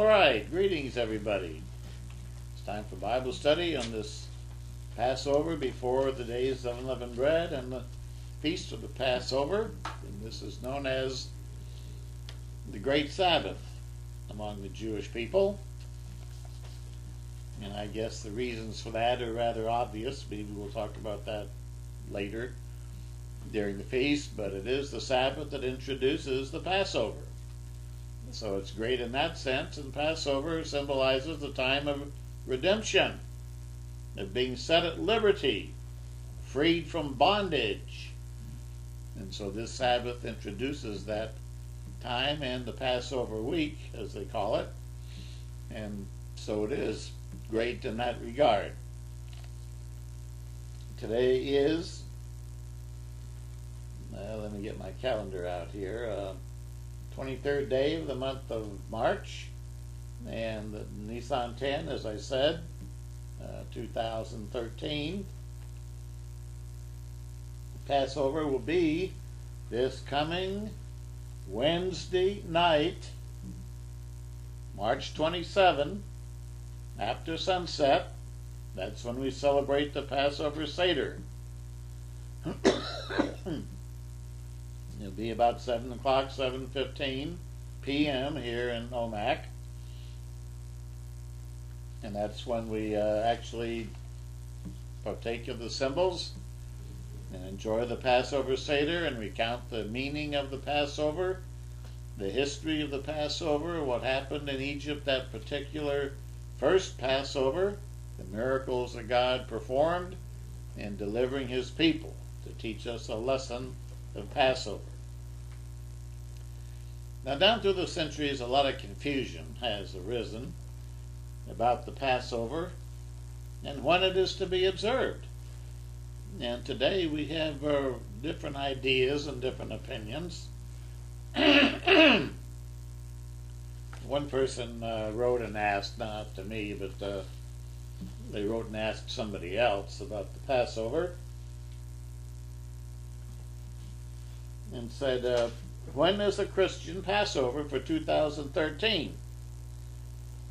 right, greetings everybody. It's time for Bible study on this Passover before the days of unleavened bread and the feast of the Passover. And this is known as the Great Sabbath among the Jewish people. And I guess the reasons for that are rather obvious. Maybe we'll talk about that later during the feast, but it is the Sabbath that introduces the Passover. So it's great in that sense, and Passover symbolizes the time of redemption, of being set at liberty, freed from bondage. And so this Sabbath introduces that time and the Passover week, as they call it. And so it is great in that regard. Today is, let me get my calendar out here, 23rd day of the month of March, and the Nisan 10, as I said, 2013. Passover will be this coming Wednesday night, March 27, after sunset. That's when we celebrate the Passover Seder. It'll be about 7 o'clock, 7:15 p.m. here in Omak. And that's when we actually partake of the symbols and enjoy the Passover Seder and recount the meaning of the Passover, the history of the Passover, what happened in Egypt that particular first Passover, the miracles that God performed in delivering His people to teach us a lesson of Passover. Now, down through the centuries, a lot of confusion has arisen about the Passover and when it is to be observed. And today we have different ideas and different opinions. One person wrote and asked, not to me, but they wrote and asked somebody else about the Passover, and said, when is the Christian Passover for 2013?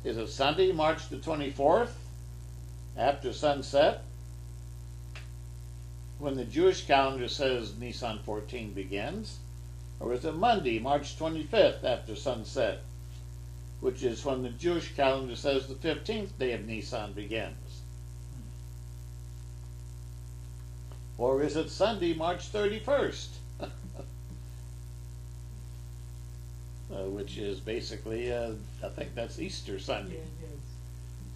Is it Sunday, March the 24th, after sunset, when the Jewish calendar says Nisan 14 begins? Or is it Monday, March 25th, after sunset, which is when the Jewish calendar says the 15th day of Nisan begins? Or is it Sunday, March 31st? Which is basically, I think that's Easter Sunday.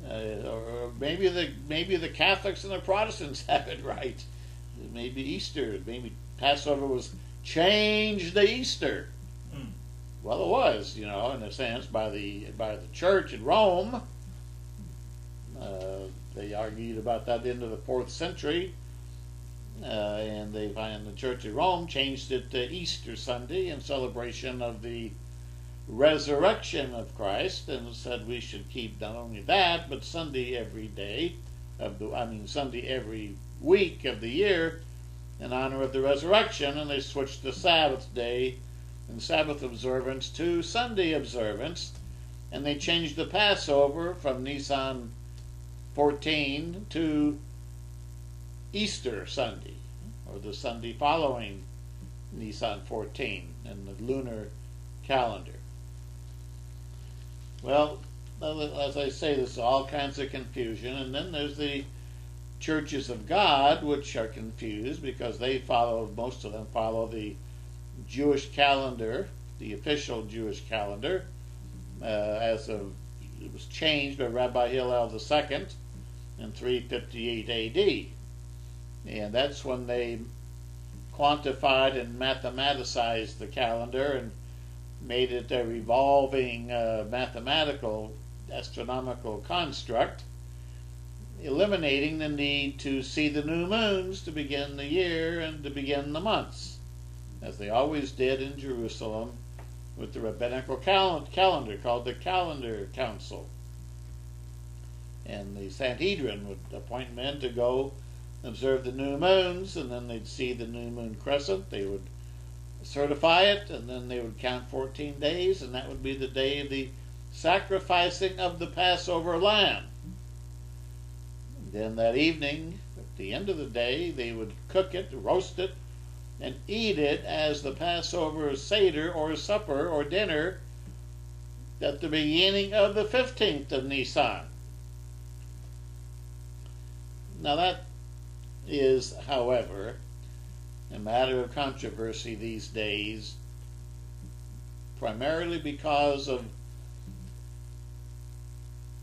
Or maybe the Catholics and the Protestants have it right. Maybe Easter, maybe Passover was changed to Easter. Well, it was, in a sense, by the church in Rome. They argued about that into the 4th century, and they find the church in Rome changed it to Easter Sunday in celebration of the resurrection of Christ, and said we should keep not only that, but Sunday every day Sunday every week of the year in honor of the resurrection. And they switched the Sabbath day and Sabbath observance to Sunday observance, and they changed the Passover from Nisan 14 to Easter Sunday, or the Sunday following Nisan 14 in the lunar calendar. Well, as I say, there's all kinds of confusion, and then there's the churches of God, which are confused because most of them follow the Jewish calendar, the official Jewish calendar, it was changed by Rabbi Hillel II in 358 AD. And that's when they quantified and mathematicized the calendar and made it a revolving mathematical, astronomical construct, eliminating the need to see the new moons to begin the year and to begin the months, as they always did in Jerusalem with the rabbinical calendar called the Calendar Council. And the Sanhedrin would appoint men to go observe the new moons, and then they'd see the new moon crescent. They would certify it, and then they would count 14 days, and that would be the day of the sacrificing of the Passover lamb. Then that evening, at the end of the day, they would cook it, roast it, and eat it as the Passover Seder or supper or dinner at the beginning of the 15th of Nisan. Now that is, however, a matter of controversy these days, primarily because of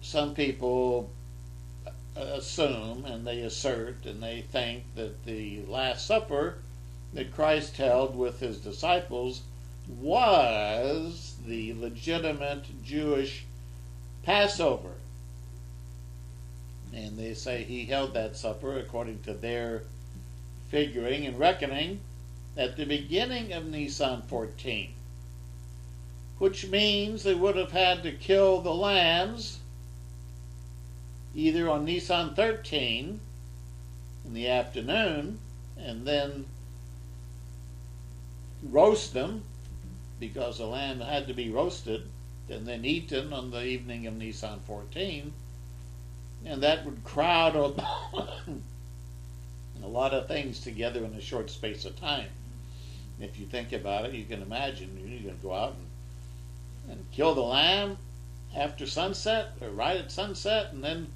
some people assume and they assert and they think that the Last Supper that Christ held with his disciples was the legitimate Jewish Passover. And they say he held that supper, according to their figuring and reckoning, at the beginning of Nisan 14, which means they would have had to kill the lambs either on Nisan 13 in the afternoon and then roast them, because the lamb had to be roasted and then eaten on the evening of Nisan 14, and that would crowd a lot of things together in a short space of time. If you think about it, you can imagine you're going to go out and kill the lamb after sunset or right at sunset, and then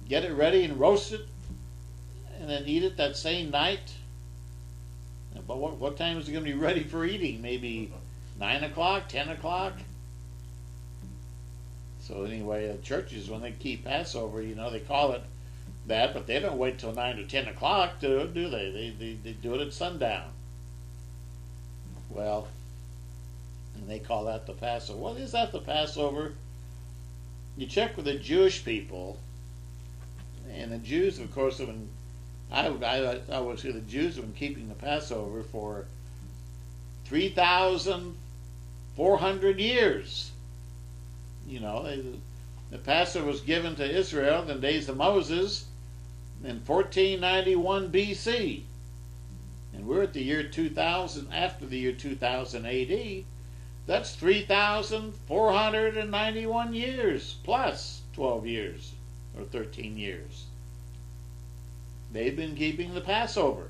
get it ready and roast it and then eat it that same night. But what time is it going to be ready for eating? Maybe 9 o'clock, 10 o'clock? So anyway, churches, when they keep Passover, they call it that, but they don't wait till 9 or 10 o'clock to do it, do they? They do it at sundown. Well, and they call that the Passover. Well, is that the Passover? You check with the Jewish people, and the Jews, of course, have been, I would say the Jews have been keeping the Passover for 3,400 years. The Passover was given to Israel in the days of Moses in 1491 BC. And we're at the year 2000, after the year 2000 AD. That's 3,491 years, plus 12 years, or 13 years. They've been keeping the Passover.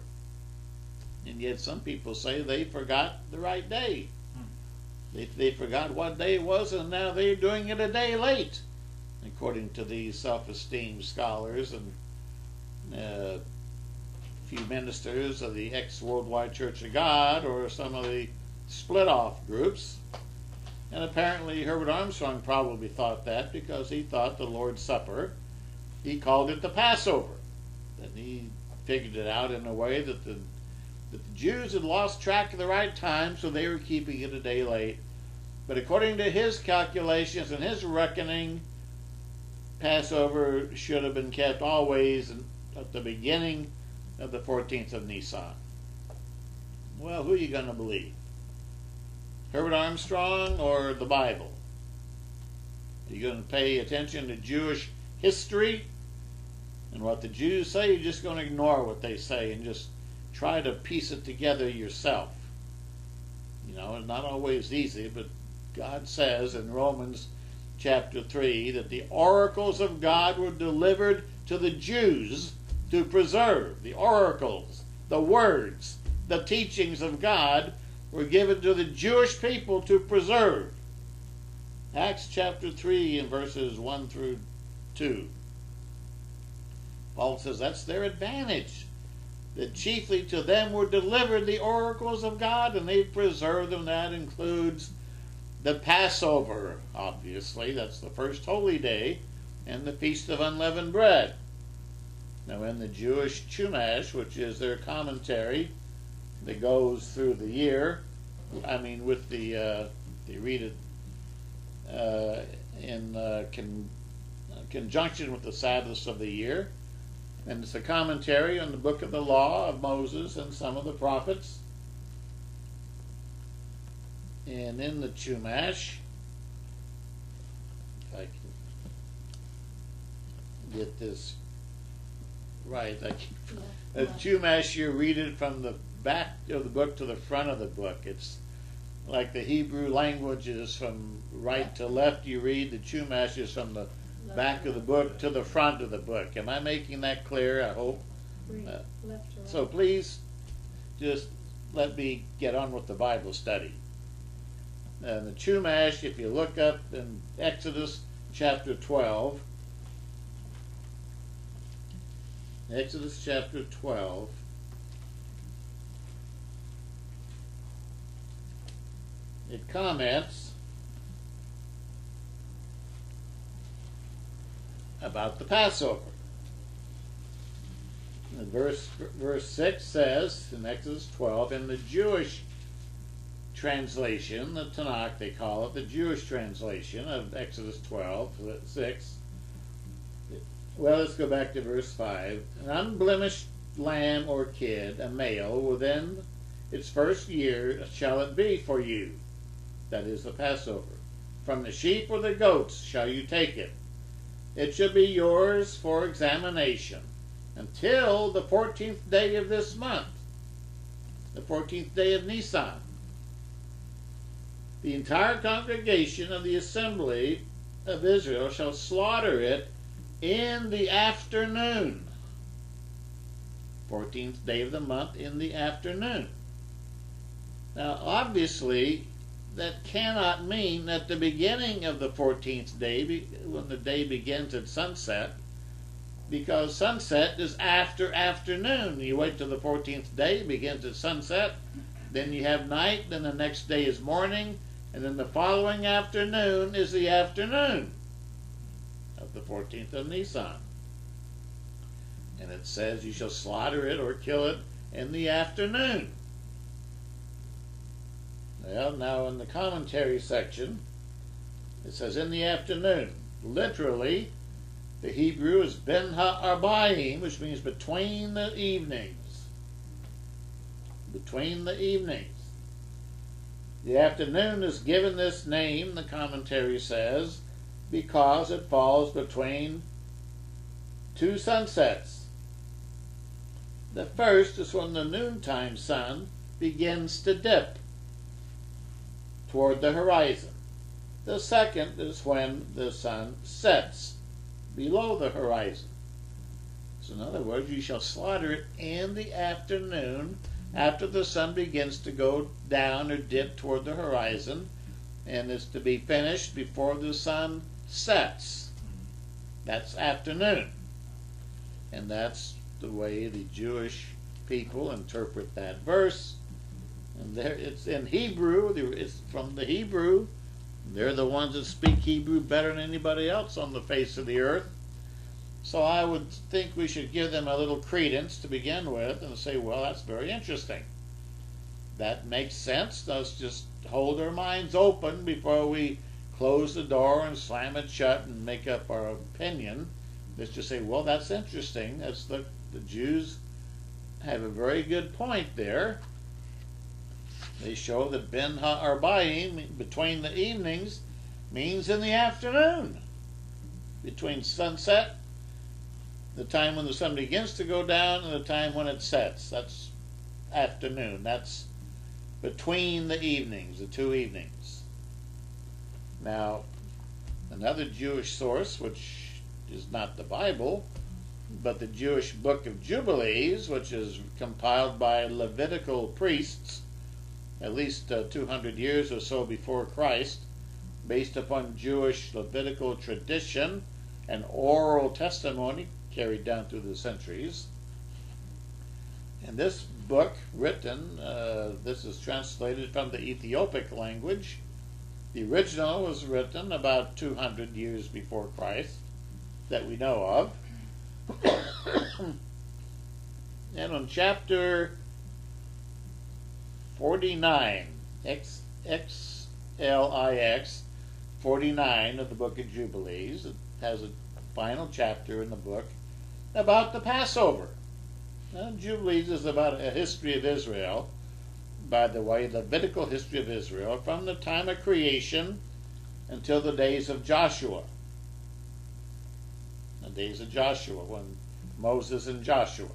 And yet some people say they forgot the right day. They forgot what day it was, and now they're doing it a day late, according to these self-esteemed scholars and a few ministers of the ex-Worldwide Church of God or some of the split-off groups. And apparently Herbert Armstrong probably thought that because he thought the Lord's Supper, he called it the Passover. And he figured it out in a way that the Jews had lost track of the right time, so they were keeping it a day late. But according to his calculations and his reckoning, Passover should have been kept always at the beginning of the 14th of Nisan. Well, who are you going to believe? Herbert Armstrong or the Bible? Are you going to pay attention to Jewish history and what the Jews say? You're just going to ignore what they say and just try to piece it together yourself. It's not always easy, but God says in Romans chapter 3 that the oracles of God were delivered to the Jews to preserve. The oracles, the words, the teachings of God were given to the Jewish people to preserve. Acts chapter 3 and verses 1 through 2. Paul says that's their advantage, that chiefly to them were delivered the oracles of God, and they preserved them. That includes the Passover, obviously. That's the first holy day, and the Feast of Unleavened Bread. Now in the Jewish Chumash, which is their commentary that goes through the year, they read it in conjunction with the Sabbaths of the year. And it's a commentary on the book of the law of Moses and some of the prophets. And in the Chumash, if I can get this right, the Chumash, you read it from the back of the book to the front of the book. It's like the Hebrew language is from right to left you read, the Chumash is from the back of the book to the front of the book. Am I making that clear? I hope. Left to right. So please just let me get on with the Bible study. And the Chumash, if you look up in Exodus chapter 12, Exodus chapter 12, it comments about the Passover. And verse 6 says in Exodus 12, in the Jewish translation, the Tanakh they call it, the Jewish translation of Exodus 12:6. Well, let's go back to verse 5. An unblemished lamb or kid, a male, within its first year shall it be for you. That is the Passover. From the sheep or the goats shall you take it. It shall be yours for examination until the 14th day of this month, the 14th day of Nisan. The entire congregation of the assembly of Israel shall slaughter it in the afternoon. 14th day of the month in the afternoon. Now, obviously, that cannot mean at the beginning of the 14th day, when the day begins at sunset, because sunset is after afternoon. You wait till the 14th day, begins at sunset, then you have night, then the next day is morning, and then the following afternoon is the afternoon of the 14th of Nisan. And it says you shall slaughter it or kill it in the afternoon. Well, now in the commentary section, it says in the afternoon. Literally, the Hebrew is ben ha'arbaim, which means between the evenings. Between the evenings. The afternoon is given this name, the commentary says, because it falls between two sunsets. The first is when the noontime sun begins to dip toward the horizon. The second is when the sun sets below the horizon. So in other words, you shall slaughter it in the afternoon after the sun begins to go down or dip toward the horizon, and is to be finished before the sun sets. That's afternoon. And that's the way the Jewish people interpret that verse. And there, it's in Hebrew. It's from the Hebrew. They're the ones that speak Hebrew better than anybody else on the face of the earth. So I would think we should give them a little credence to begin with and say, well, that's very interesting. That makes sense. Let's just hold our minds open before we close the door and slam it shut and make up our opinion. Let's just say, well, that's interesting. That's the Jews have a very good point there. They show that ben ha'arbaim, between the evenings, means in the afternoon. Between sunset, the time when the sun begins to go down, and the time when it sets. That's afternoon. That's between the evenings, the two evenings. Now, another Jewish source, which is not the Bible, but the Jewish Book of Jubilees, which is compiled by Levitical priests, at least 200 years or so before Christ, based upon Jewish Levitical tradition and oral testimony carried down through the centuries. And this book, written, this is translated from the Ethiopic language. The original was written about 200 years before Christ, that we know of. And on chapter 49, XLIX 49 of the Book of Jubilees, it has a final chapter in the book about the Passover. Now, Jubilees is about a history of Israel, by the way, the Levitical history of Israel, from the time of creation until the days of Joshua. The days of Joshua, when Moses and Joshua.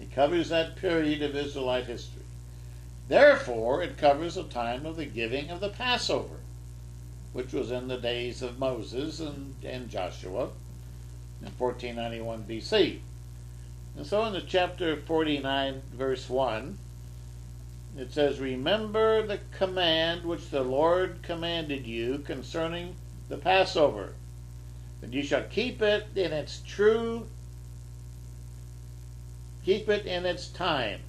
It covers that period of Israelite history. Therefore, it covers the time of the giving of the Passover, which was in the days of Moses and Joshua in 1491 BC. And so in the chapter 49, verse 1, it says, "Remember the command which the Lord commanded you concerning the Passover, that you shall keep it in its time,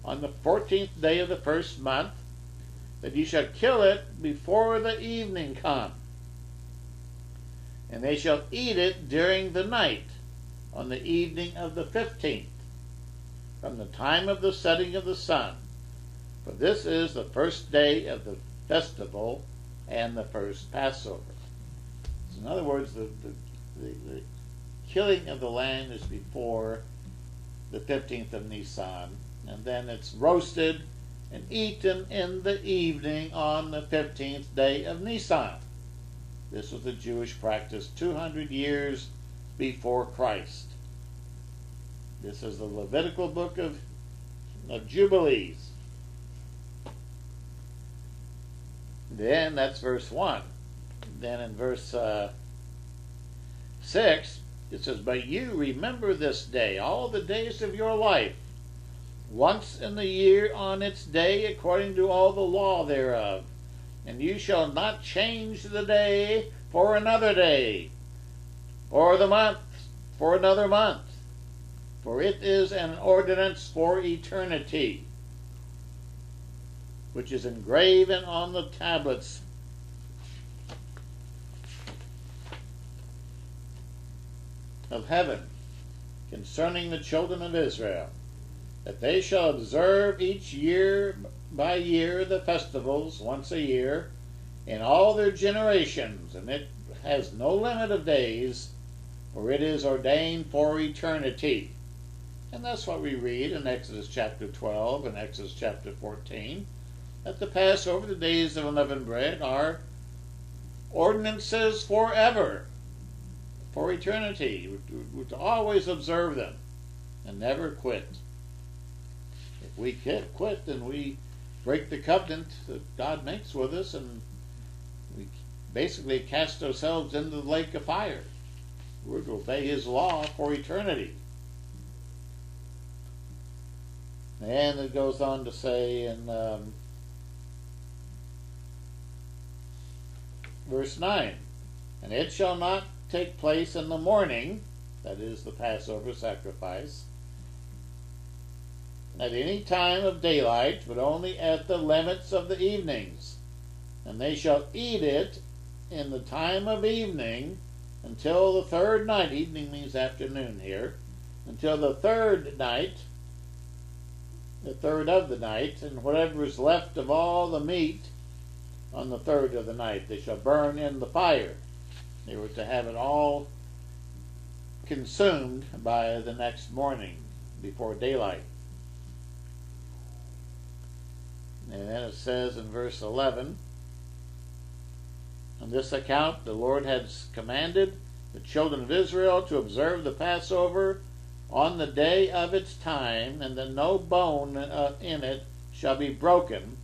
on the 14th day of the first month, that you shall kill it before the evening come. And they shall eat it during the night, on the evening of the 15th, from the time of the setting of the sun. For this is the first day of the festival and the first Passover." So in other words, the killing of the lamb is before the 15th of Nisan, and then it's roasted and eaten in the evening on the 15th day of Nisan. This was the Jewish practice 200 years before Christ. This is the Levitical book of Jubilees. Then that's verse 1. Then in verse 6, it says, "But you remember this day, all the days of your life, once in the year on its day, according to all the law thereof. And you shall not change the day for another day, or the month for another month, for it is an ordinance for eternity, which is engraven on the tablets of heaven concerning the children of Israel, that they shall observe each year by year the festivals once a year in all their generations, and it has no limit of days, for it is ordained for eternity." And that's what we read in Exodus chapter 12 and Exodus chapter 14, that the Passover, the days of unleavened bread, are ordinances forever, for eternity. We're to always observe them and never quit. If we quit, then we break the covenant that God makes with us, and we basically cast ourselves into the lake of fire. We're to obey His law for eternity. And it goes on to say in verse 9, "And it shall not take place in the morning," that is the Passover sacrifice, "at any time of daylight, but only at the limits of the evenings. And they shall eat it in the time of evening until the third night." Evening means afternoon here. "Until the third night, the third of the night, and whatever is left of all the meat on the third of the night they shall burn in the fire." They were to have it all consumed by the next morning, before daylight. And then it says in verse 11, "On this account the Lord has commanded the children of Israel to observe the Passover on the day of its time, and that no bone in it shall be broken,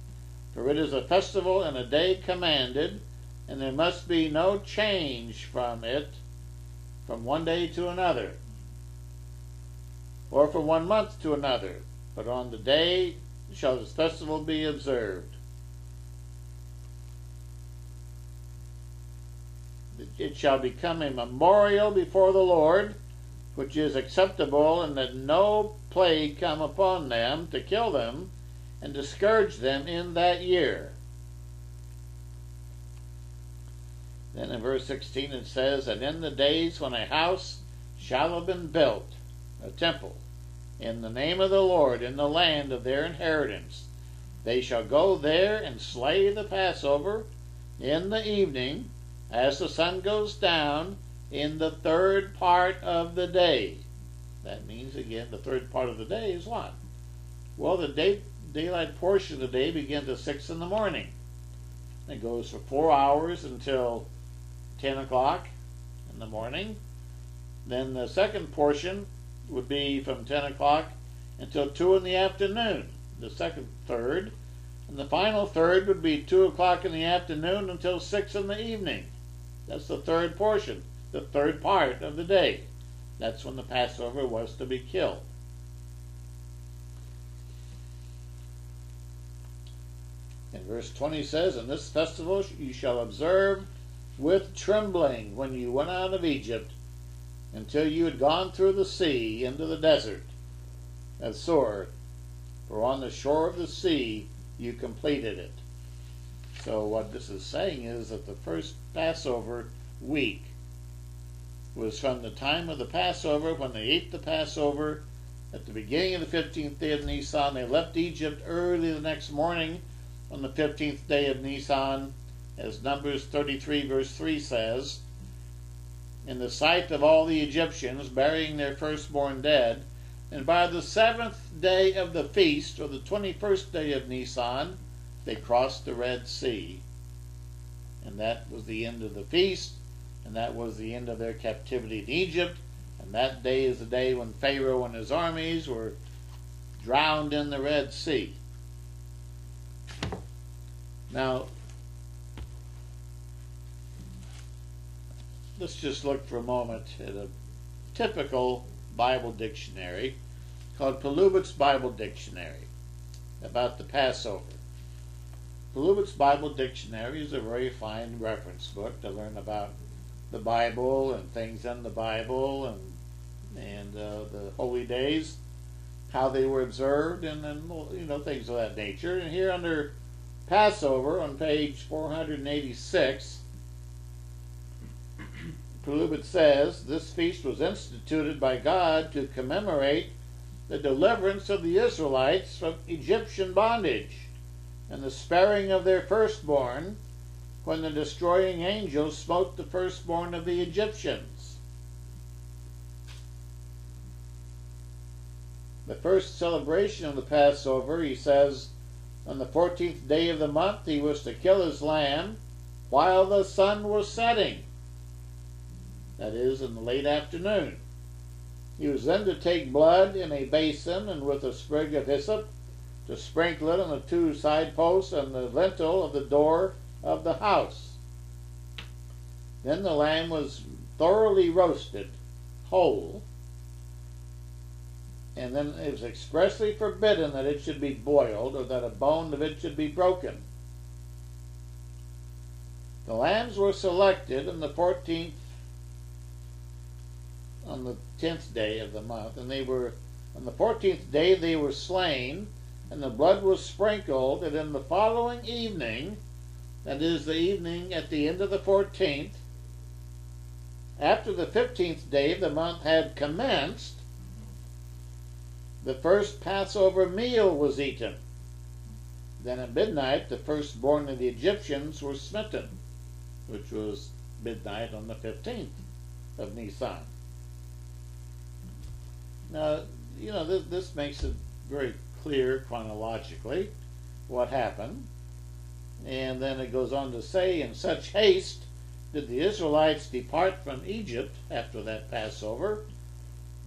for it is a festival and a day commanded, and there must be no change from it from one day to another, or from 1 month to another, but on the day shall this festival be observed. It shall become a memorial before the Lord, which is acceptable, and that no plague come upon them to kill them and discourage them in that year." Then in verse 16 it says, "And in the days when a house shall have been built, a temple, in the name of the Lord, in the land of their inheritance, they shall go there and slay the Passover in the evening, as the sun goes down, in the third part of the day." That means, again, the third part of the day is what? Well, the daylight portion of the day begins at 6 in the morning. It goes for 4 hours until 10 o'clock in the morning. Then the second portion would be from 10 o'clock until 2 in the afternoon, the second third. And the final third would be 2 o'clock in the afternoon until 6 in the evening. That's the third portion, the third part of the day. That's when the Passover was to be killed. And verse 20 says, "And this festival you shall observe with trembling when you went out of Egypt, until you had gone through the sea into the desert of Sur, for on the shore of the sea you completed it." So what this is saying is that the first Passover week was from the time of the Passover, when they ate the Passover at the beginning of the 15th day of Nisan. They left Egypt early the next morning on the 15th day of Nisan, as Numbers 33 verse 3 says, "In the sight of all the Egyptians, burying their firstborn dead. And by the 7th day of the feast, or the 21st day of Nisan, they crossed the Red Sea." And that was the end of the feast, and that was the end of their captivity in Egypt. And that day is the day when Pharaoh and his armies were drowned in the Red Sea. Now, let's just look for a moment at a typical Bible dictionary called Palubitz's Bible Dictionary about the Passover. Palubitz's Bible Dictionary is a very fine reference book to learn about the Bible and things in the Bible and the holy days, how they were observed, and things of that nature. And here under Passover on page 486, Palubitz says, "This feast was instituted by God to commemorate the deliverance of the Israelites from Egyptian bondage and the sparing of their firstborn when the destroying angel smote the firstborn of the Egyptians." The first celebration of the Passover, he says, on the 14th day of the month he was to kill his lamb while the sun was setting. That is, in the late afternoon. He was then to take blood in a basin and with a sprig of hyssop to sprinkle it on the 2 side posts and the lintel of the door of the house. Then the lamb was thoroughly roasted, whole, and then it was expressly forbidden that it should be boiled or that a bone of it should be broken. The lambs were selected on the 10th day of the month, and they were on the 14th day they were slain, and the blood was sprinkled, and in the following evening, that is the evening at the end of the 14th, after the 15th day of the month had commenced, the first Passover meal was eaten. Then at midnight the firstborn of the Egyptians were smitten, which was midnight on the 15th of Nisan. Now, this makes it very clear chronologically what happened. And then it goes on to say, "In such haste did the Israelites depart from Egypt after that Passover.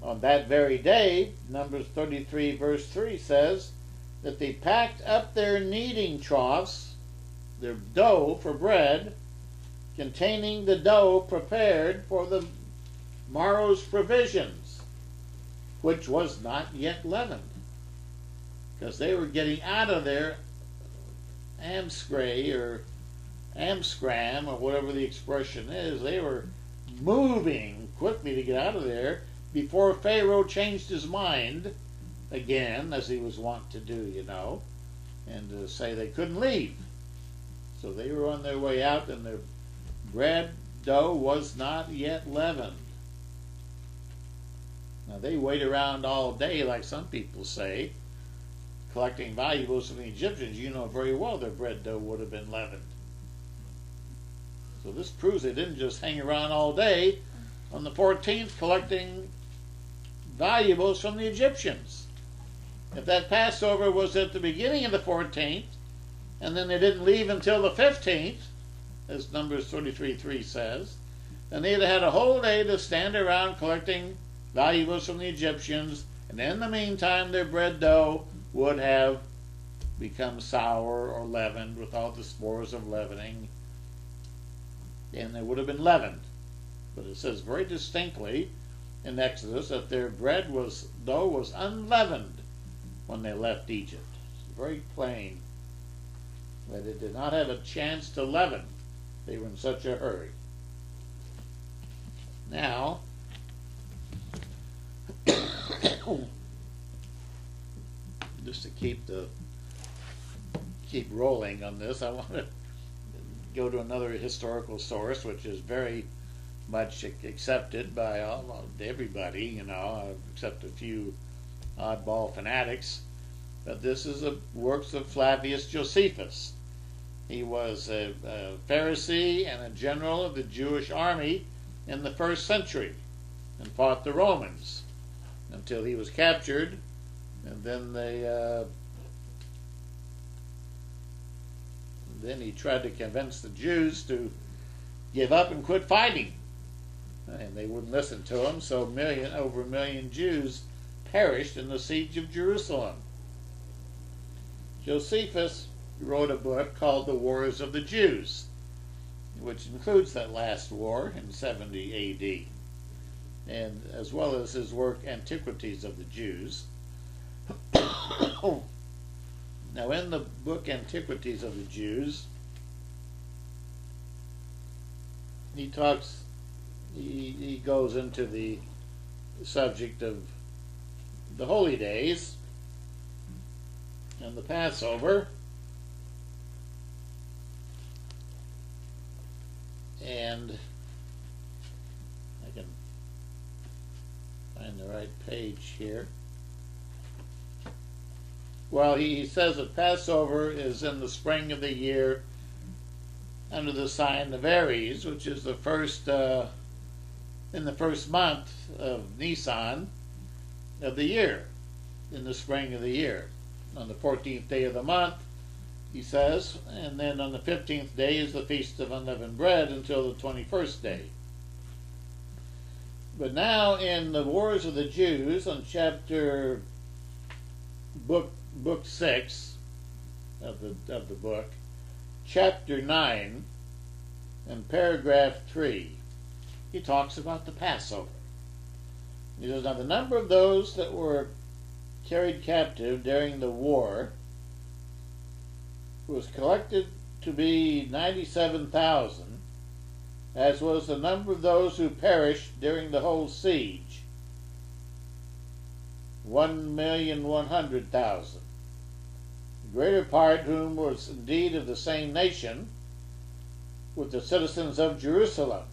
On that very day," Numbers 33 verse 3 says, "that they packed up their kneading troughs," their dough for bread, "containing the dough prepared for the morrow's provisions, which was not yet leavened." Because they were getting out of their amscray or amscram or whatever the expression is. They were moving quickly to get out of there before Pharaoh changed his mind again, as he was wont to do, and to say they couldn't leave. So they were on their way out, and their bread dough was not yet leavened. Now they wait around all day, like some people say, collecting valuables from the Egyptians. You know very well their bread dough would have been leavened. So this proves they didn't just hang around all day on the 14th collecting valuables from the Egyptians. If that Passover was at the beginning of the 14th, and then they didn't leave until the 15th, as Numbers 33:3 says, then they'd have had a whole day to stand around collecting valuables from the Egyptians, and in the meantime their bread dough would have become sour or leavened with all the spores of leavening, and they would have been leavened. But it says very distinctly in Exodus that their dough was unleavened when they left Egypt. It's very plain that it did not have a chance to leaven. They were in such a hurry. Now, just to keep rolling on this, I want to go to another historical source, which is very much accepted by everybody, except a few oddball fanatics. But this is the works of Flavius Josephus. He was a Pharisee and a general of the Jewish army in the 1st century and fought the Romans until he was captured, and then he tried to convince the Jews to give up and quit fighting, and they wouldn't listen to him. So over a million Jews perished in the siege of Jerusalem. Josephus wrote a book called The Wars of the Jews, which includes that last war in 70 A.D., and as well as his work Antiquities of the Jews. Now, in the book Antiquities of the Jews, he goes into the subject of the holy days and the Passover, and I can find the right page here. Well, he says that Passover is in the spring of the year under the sign of Aries, which is in the first month of Nisan of the year, in the spring of the year. On the 14th day of the month, he says, and then on the 15th day is the Feast of Unleavened Bread until the 21st day. But now in the Wars of the Jews, on book 6 of the book, chapter 9 and paragraph 3, he talks about the Passover. He says, now the number of those that were carried captive during the war was collected to be 97,000, as was the number of those who perished during the whole siege, 1,100,000. The greater part whom was indeed of the same nation with the citizens of Jerusalem,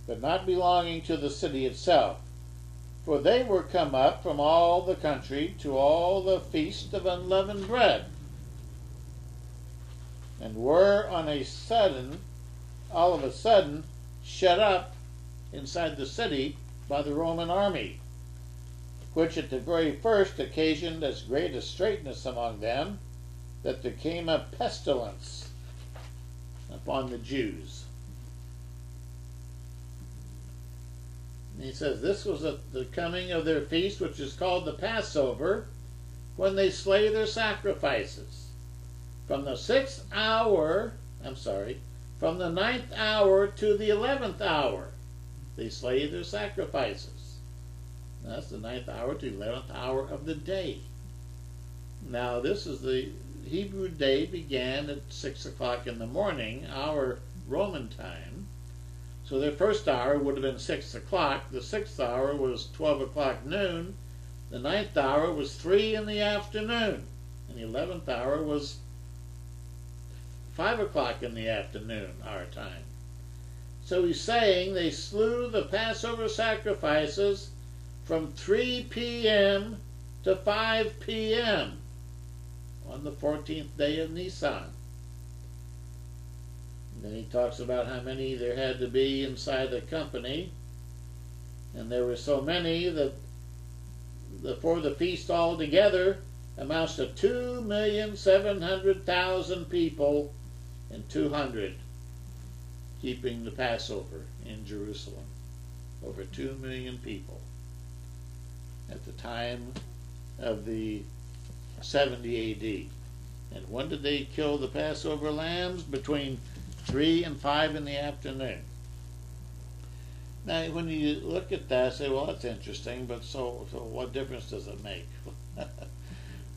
but not belonging to the city itself. For they were come up from all the country to all the feast of unleavened bread, and were all of a sudden shut up inside the city by the Roman army, which at the very first occasioned as great a straitness among them, that there came a pestilence upon the Jews. And he says this was the coming of their feast, which is called the Passover, when they slay their sacrifices. From the 9th hour to the 11th hour, they slay their sacrifices. And that's the 9th hour to the 11th hour of the day. Now this is the Hebrew day began at 6 o'clock in the morning, our Roman time. So their first hour would have been 6 o'clock. The 6th hour was 12 o'clock noon. The 9th hour was 3 in the afternoon. And the 11th hour was 5 o'clock in the afternoon, our time. So he's saying they slew the Passover sacrifices from 3 p.m. to 5 p.m. on the 14th day of Nisan. Then he talks about how many there had to be inside the company, and there were so many that for the feast altogether amounts to 2,700,000 people, and 200 keeping the Passover in Jerusalem. Over 2 million people at the time of the 70 A.D. And when did they kill the Passover lambs? Between 3 and 5 in the afternoon. Now, when you look at that, say, well, that's interesting, but so what difference does it make?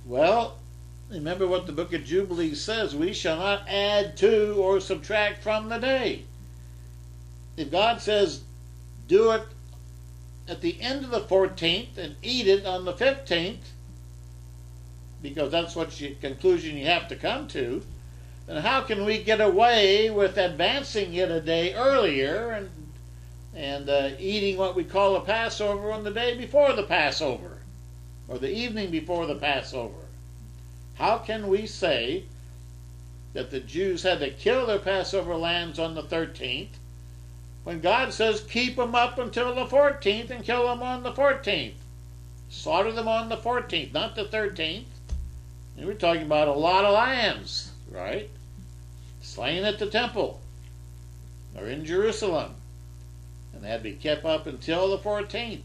Well, remember what the book of Jubilees says: we shall not add to or subtract from the day. If God says, do it at the end of the 14th and eat it on the 15th, because that's what conclusion you have to come to, then how can we get away with advancing it a day earlier and eating what we call a Passover on the day before the Passover, or the evening before the Passover? How can we say that the Jews had to kill their Passover lambs on the 13th when God says keep them up until the 14th and kill them on the 14th? Slaughter them on the 14th, not the 13th. And we're talking about a lot of lambs, right? Slain at the temple or in Jerusalem. And they had to be kept up until the 14th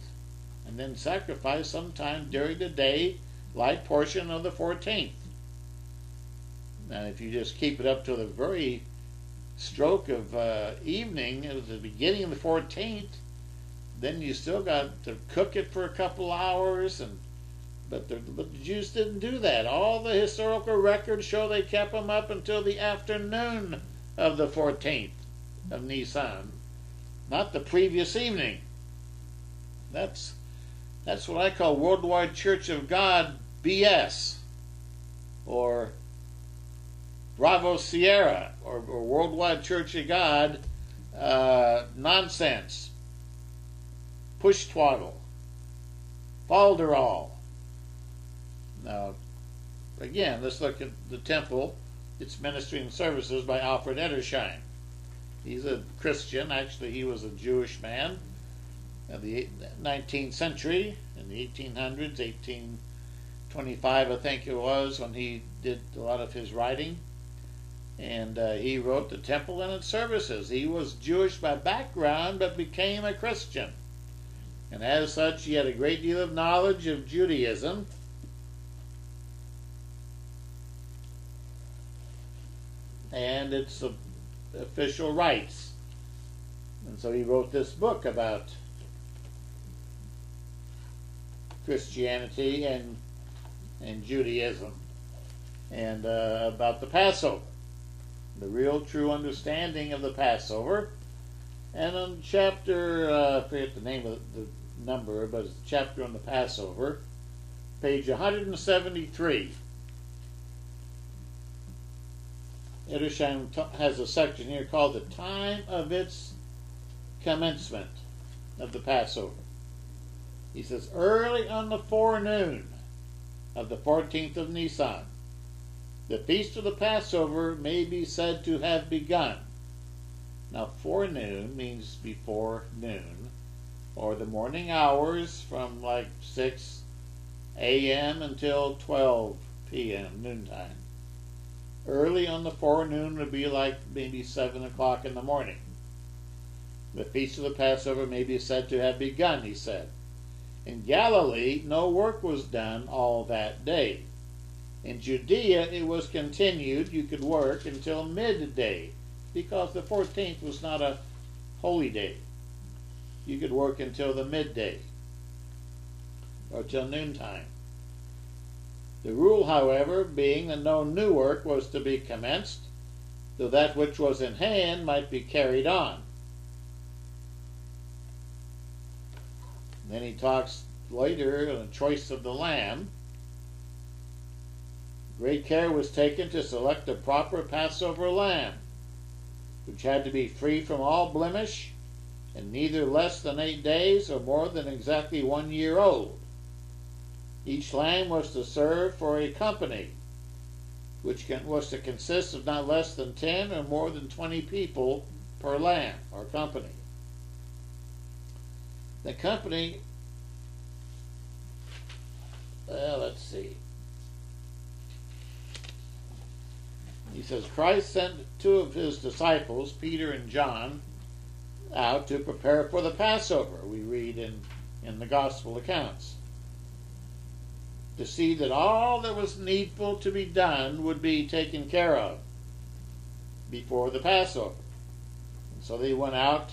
and then sacrificed sometime during the day, light portion of the 14th. And if you just keep it up to the very stroke of evening at the beginning of the 14th, then you still got to cook it for a couple hours. But the Jews didn't do that. All the historical records show they kept them up until the afternoon of the 14th of Nisan, not the previous evening. That's what I call Worldwide Church of God BS, or Bravo Sierra, or Worldwide Church of God nonsense, push twaddle, falderall. Now, again, let's look at the temple, its ministry and services by Alfred Edersheim. He's a Christian. Actually, he was a Jewish man of the 19th century, in the 1800s, 1825, I think it was, when he did a lot of his writing. And he wrote The Temple and its Services. He was Jewish by background, but became a Christian. And as such, he had a great deal of knowledge of Judaism. And its official rites. And so he wrote this book about Christianity and Judaism, and about the Passover, the real true understanding of the Passover. And on chapter, I forget the name of the number, but it's a chapter on the Passover, page 173. Edersheim has a section here called the time of its commencement of the Passover. He says, early on the forenoon of the 14th of Nisan, the feast of the Passover may be said to have begun. Now, forenoon means before noon, or the morning hours from like 6 a.m. until 12 p.m., noontime. Early on the forenoon would be like maybe 7 o'clock in the morning. The feast of the Passover may be said to have begun, he said. In Galilee, no work was done all that day. In Judea, it was continued. You could work until midday, because the 14th was not a holy day. You could work until the midday, or till noontime. The rule, however, being that no new work was to be commenced, though that which was in hand might be carried on. Then he talks later on the choice of the lamb. Great care was taken to select a proper Passover lamb, which had to be free from all blemish, and neither less than 8 days or more than exactly 1 year old. Each lamb was to serve for a company, which was to consist of not less than 10 or more than 20 people per lamb or company. The company, let's see. He says, Christ sent 2 of his disciples, Peter and John, out to prepare for the Passover, we read in the Gospel accounts. to see that all that was needful to be done would be taken care of before the Passover. And so they went out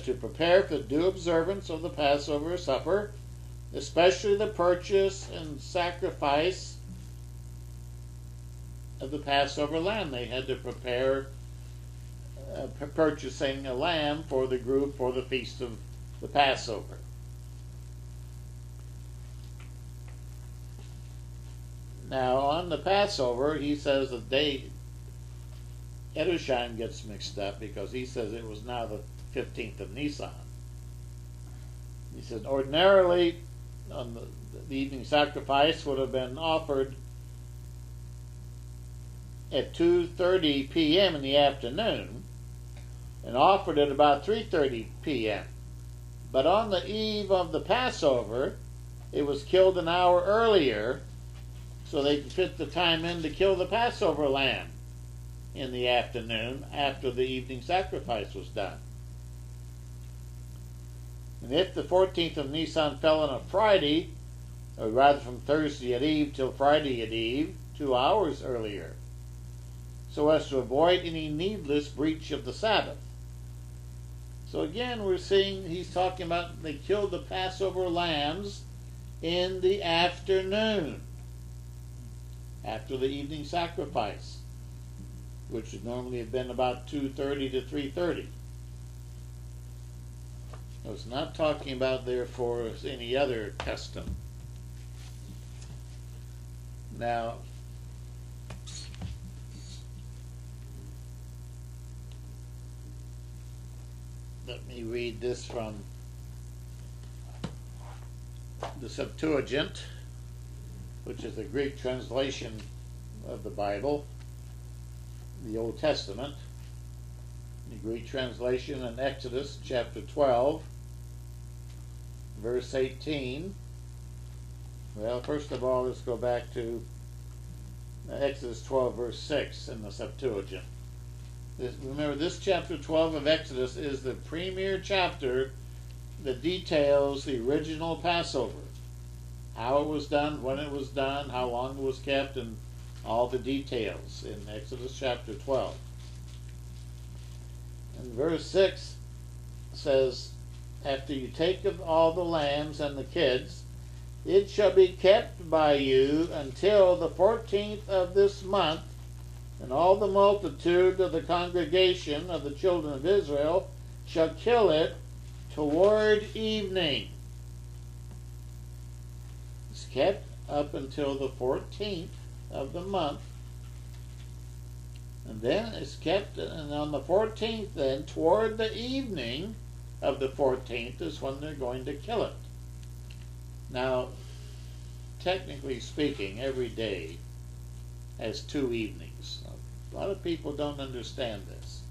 to prepare for the due observance of the Passover supper, especially the purchase and sacrifice of the Passover lamb. They had to prepare purchasing a lamb for the group for the feast of the Passover. Now, on the Passover, he says that Edersheim gets mixed up because he says it was now the 15th of Nisan. He said ordinarily on the evening sacrifice would have been offered at 2:30 p.m. in the afternoon and offered at about 3:30 p.m. But on the eve of the Passover, it was killed an hour earlier so they could fit the time in to kill the Passover lamb in the afternoon after the evening sacrifice was done. And if the 14th of Nisan fell on a Friday, or rather from Thursday at eve till Friday at eve, 2 hours earlier, so as to avoid any needless breach of the Sabbath. So again, we're seeing he's talking about they killed the Passover lambs in the afternoon, after the evening sacrifice, which would normally have been about 2:30 to 3:30. So it's not talking about, therefore, any other custom. Now, let me read this from the Septuagint, which is the Greek translation of the Bible, the Old Testament. The Greek translation in Exodus chapter 12, verse 18. Well, first of all, let's go back to Exodus 12, verse 6 in the Septuagint. Remember, this chapter 12 of Exodus is the premier chapter that details the original Passover. How it was done, when it was done, how long it was kept, and all the details in Exodus chapter 12. And verse 6 says, after you take of all the lambs and the kids, it shall be kept by you until the 14th of this month, and all the multitude of the congregation of the children of Israel shall kill it toward evening. It's kept up until the 14th of the month, and then it's kept, and on the 14th then, toward the evening of the 14th is when they're going to kill it. Now, technically speaking, every day has 2 evenings. A lot of people don't understand this.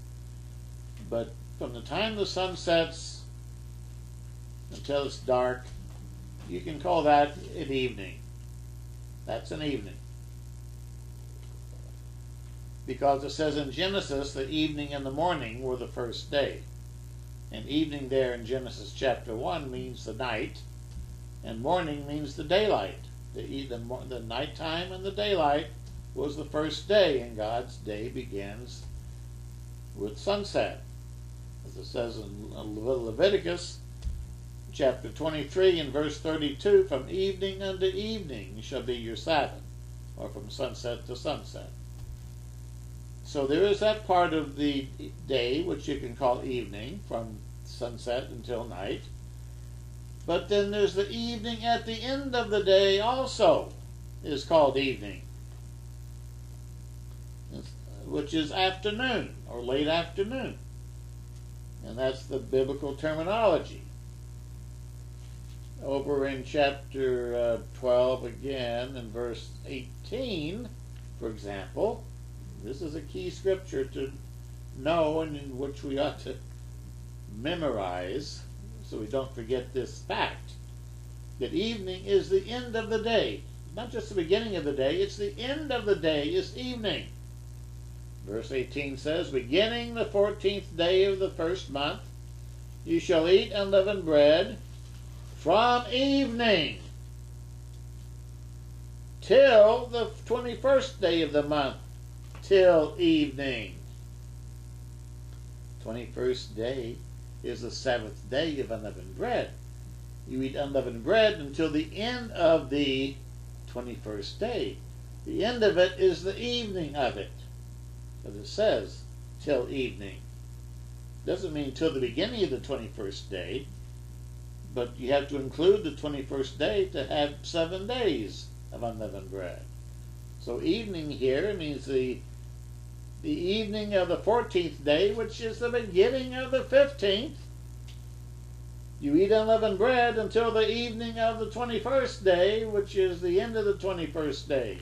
But from the time the sun sets until it's dark, you can call that an evening. That's an evening. Because it says in Genesis that evening and the morning were the first day. And evening there in Genesis chapter 1 means the night, and morning means the daylight. The nighttime and the daylight was the first day, and God's day begins with sunset. As it says in Leviticus chapter 23 and verse 32, from evening unto evening shall be your Sabbath, or from sunset to sunset. So there is that part of the day which you can call evening, from sunset until night. But then there's the evening at the end of the day also is called evening, which is afternoon or late afternoon. And that's the biblical terminology. Over in chapter 12 again, in verse 18, for example, this is a key scripture to know and in which we ought to memorize so we don't forget this fact, that evening is the end of the day. Not just the beginning of the day, it's the end of the day is evening. Verse 18 says, beginning the 14th day of the first month, you shall eat unleavened bread from evening till the 21st day of the month, till evening. 21st day is the 7th day of unleavened bread. You eat unleavened bread until the end of the 21st day. The end of it is the evening of it. As it says, till evening. Doesn't mean till the beginning of the 21st day, but you have to include the 21st day to have 7 days of unleavened bread. So evening here means the evening of the 14th day, which is the beginning of the 15th. You eat unleavened bread until the evening of the 21st day, which is the end of the 21st day.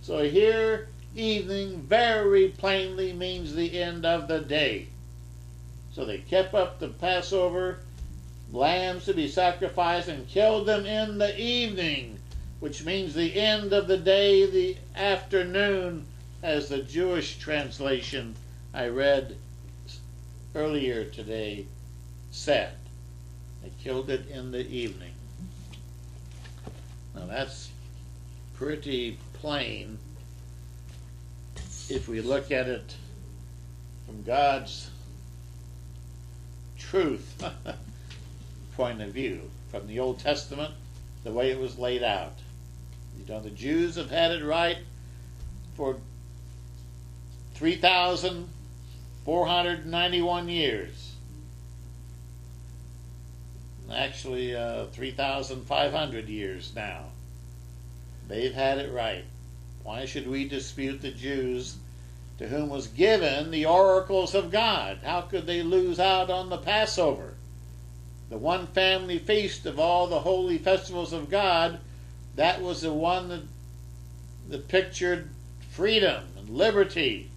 So here, evening very plainly means the end of the day. So they kept up the Passover lambs to be sacrificed and killed them in the evening, which means the end of the day, the afternoon, as the Jewish translation I read earlier today said. They killed it in the evening. Now that's pretty plain if we look at it from God's truth point of view, from the Old Testament, the way it was laid out. You know, the Jews have had it right for 3,491 years. Actually, 3,500 years now. They've had it right. Why should we dispute the Jews to whom was given the oracles of God? How could they lose out on the Passover? The one family feast of all the holy festivals of God, that was the one that pictured freedom and liberty.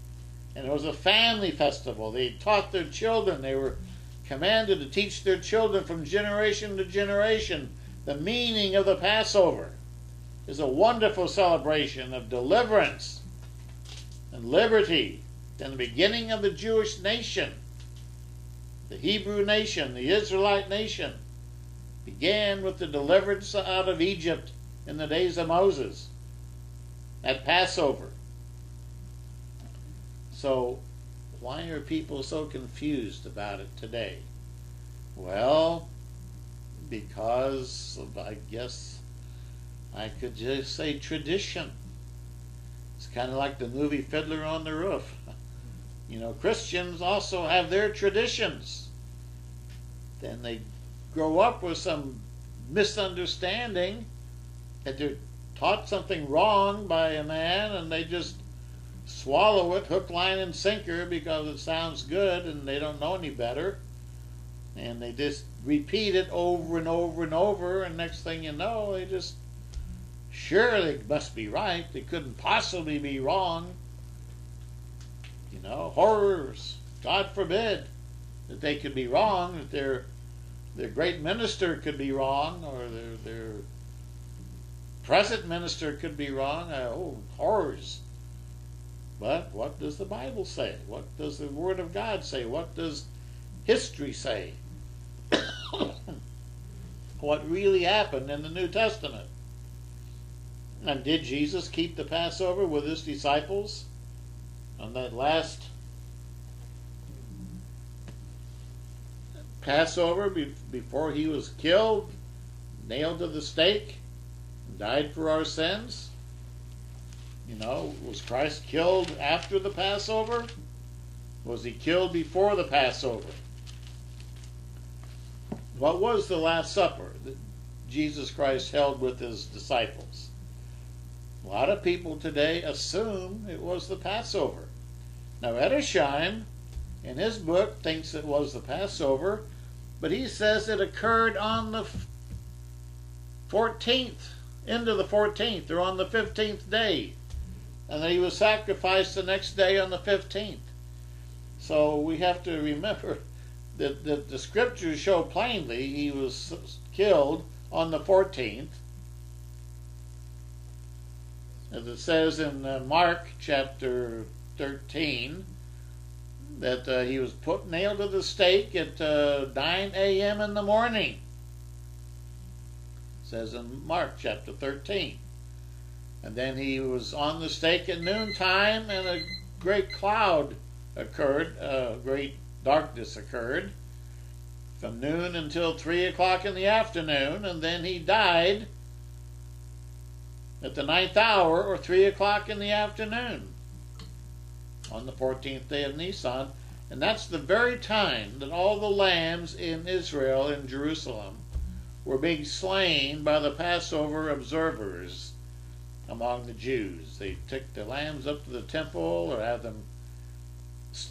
And it was a family festival. They taught their children. They were commanded to teach their children from generation to generation the meaning of the Passover. It's a wonderful celebration of deliverance and liberty and the beginning of the Jewish nation. The Hebrew nation, the Israelite nation, began with the deliverance out of Egypt in the days of Moses at Passover. So, why are people so confused about it today? Well, because of, I guess I could just say, tradition. It's kind of like the movie Fiddler on the Roof. You know, Christians also have their traditions. Then they grow up with some misunderstanding that they're taught something wrong by a man, and they just swallow it hook, line, and sinker because it sounds good and they don't know any better. And they just repeat it over and over and over, and next thing you know, they just, sure, they must be right. They couldn't possibly be wrong. You know, horrors. God forbid that they could be wrong, that their great minister could be wrong, or their present minister could be wrong. Oh, horrors. But what does the Bible say? What does the Word of God say? What does history say? What really happened in the New Testament? And did Jesus keep the Passover with his disciples on that last Passover before he was killed, nailed to the stake, died for our sins? You know, was Christ killed after the Passover? Was he killed before the Passover? What was the Last Supper that Jesus Christ held with his disciples? A lot of people today assume it was the Passover. Now, Edersheim, in his book, thinks it was the Passover, but he says it occurred on the 14th, into the 14th, or on the 15th day, and that he was sacrificed the next day on the 15th. So we have to remember that the scriptures show plainly he was killed on the 14th. As it says in Mark chapter 13, that he was nailed to the stake at 9 a.m. in the morning. It says in Mark chapter 13. And then he was on the stake at noontime, and a great cloud occurred, great darkness occurred from noon until 3 o'clock in the afternoon, and then he died at the 9th hour, or 3 o'clock in the afternoon, on the 14th day of Nisan. And that's the very time that all the lambs in Israel, in Jerusalem, were being slain by the Passover observers among the Jews. They took the lambs up to the temple, or have them,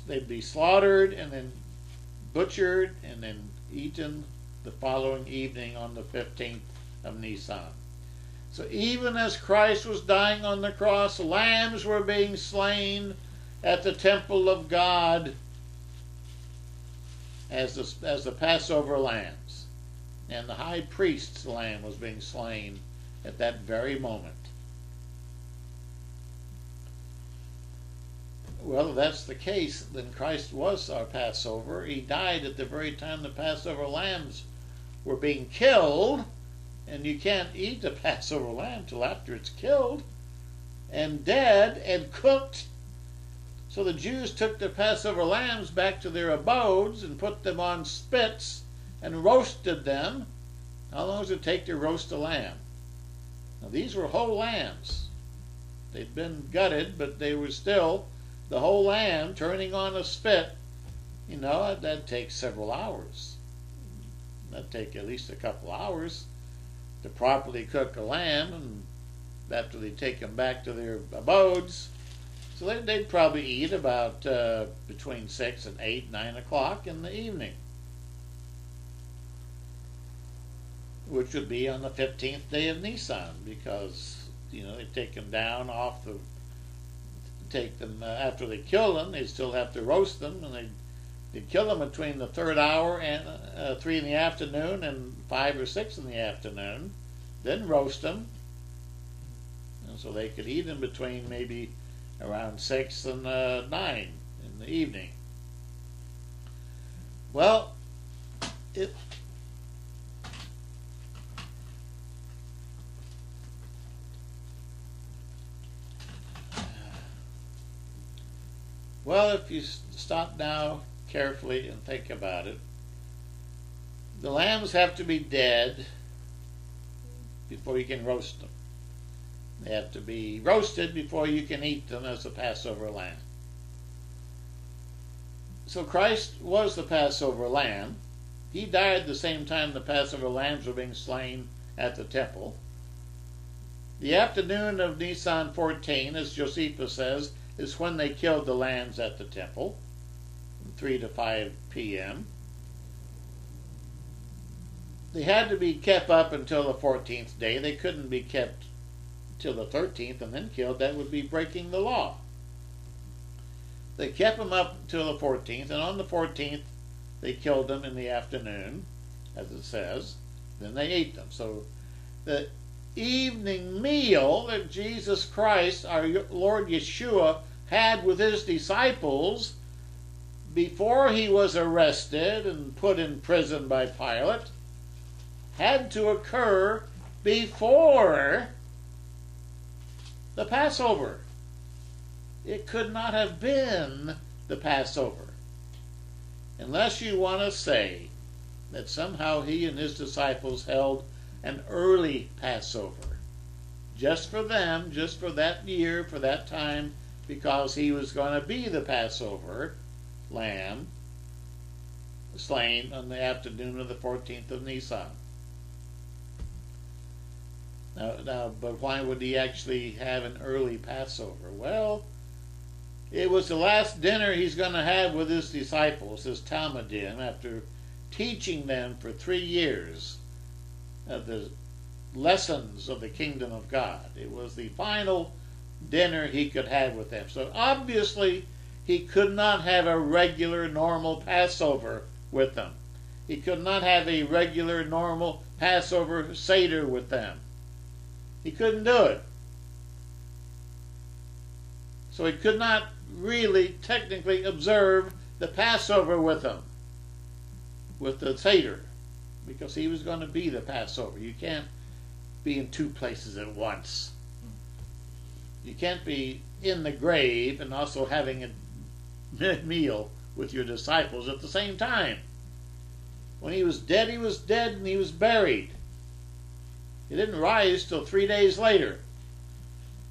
they'd be slaughtered and then butchered and then eaten the following evening on the 15th of Nisan. So even as Christ was dying on the cross, lambs were being slain at the temple of God as the Passover lambs. And the high priest's lamb was being slain at that very moment. Well, if that's the case, then Christ was our Passover. He died at the very time the Passover lambs were being killed, and you can't eat the Passover lamb till after it's killed and dead and cooked. So the Jews took the Passover lambs back to their abodes and put them on spits and roasted them. How long does it take to roast a lamb? Now, these were whole lambs. They'd been gutted, but they were still the whole lamb turning on a spit. You know, that'd take several hours. That'd take at least a couple hours to properly cook a lamb, and after they take them back to their abodes. So they'd probably eat about between 6 and 8, 9 o'clock in the evening, which would be on the 15th day of Nisan, because, you know, they take them down off the, take them after they kill them, they still have to roast them, and they'd kill them between the 3rd hour and 3 in the afternoon and 5 or 6 in the afternoon, then roast them, and so they could eat them between maybe around 6 and 9 in the evening. Well, if you stop now carefully and think about it, the lambs have to be dead before you can roast them. They have to be roasted before you can eat them as the Passover lamb. So Christ was the Passover lamb. He died the same time the Passover lambs were being slain at the temple. The afternoon of Nisan 14, as Josephus says, is when they killed the lambs at the temple, from 3 to 5 p.m. They had to be kept up until the 14th day. They couldn't be kept till the 13th and then killed. That would be breaking the law. They kept them up till the 14th, and on the 14th they killed them in the afternoon, as it says. Then they ate them. So the evening meal that Jesus Christ, our Lord Yeshua, had with his disciples before he was arrested and put in prison by Pilate had to occur before the Passover. It could not have been the Passover, unless you want to say that somehow he and his disciples held an early Passover, just for them, just for that year, for that time, because he was going to be the Passover lamb slain on the afternoon of the 14th of Nisan. But why would he actually have an early Passover? Well, it was the last dinner he's going to have with his disciples, his Talmudim, after teaching them for 3 years the lessons of the kingdom of God. It was the final dinner he could have with them. So obviously he could not have a regular, normal Passover with them. He could not have a regular, normal Passover Seder with them. He couldn't do it. So he could not really technically observe the Passover with them, with the Seder, because he was going to be the Passover. You can't be in 2 places at once. You can't be in the grave and also having a meal with your disciples at the same time. When he was dead and he was buried. He didn't rise till 3 days later.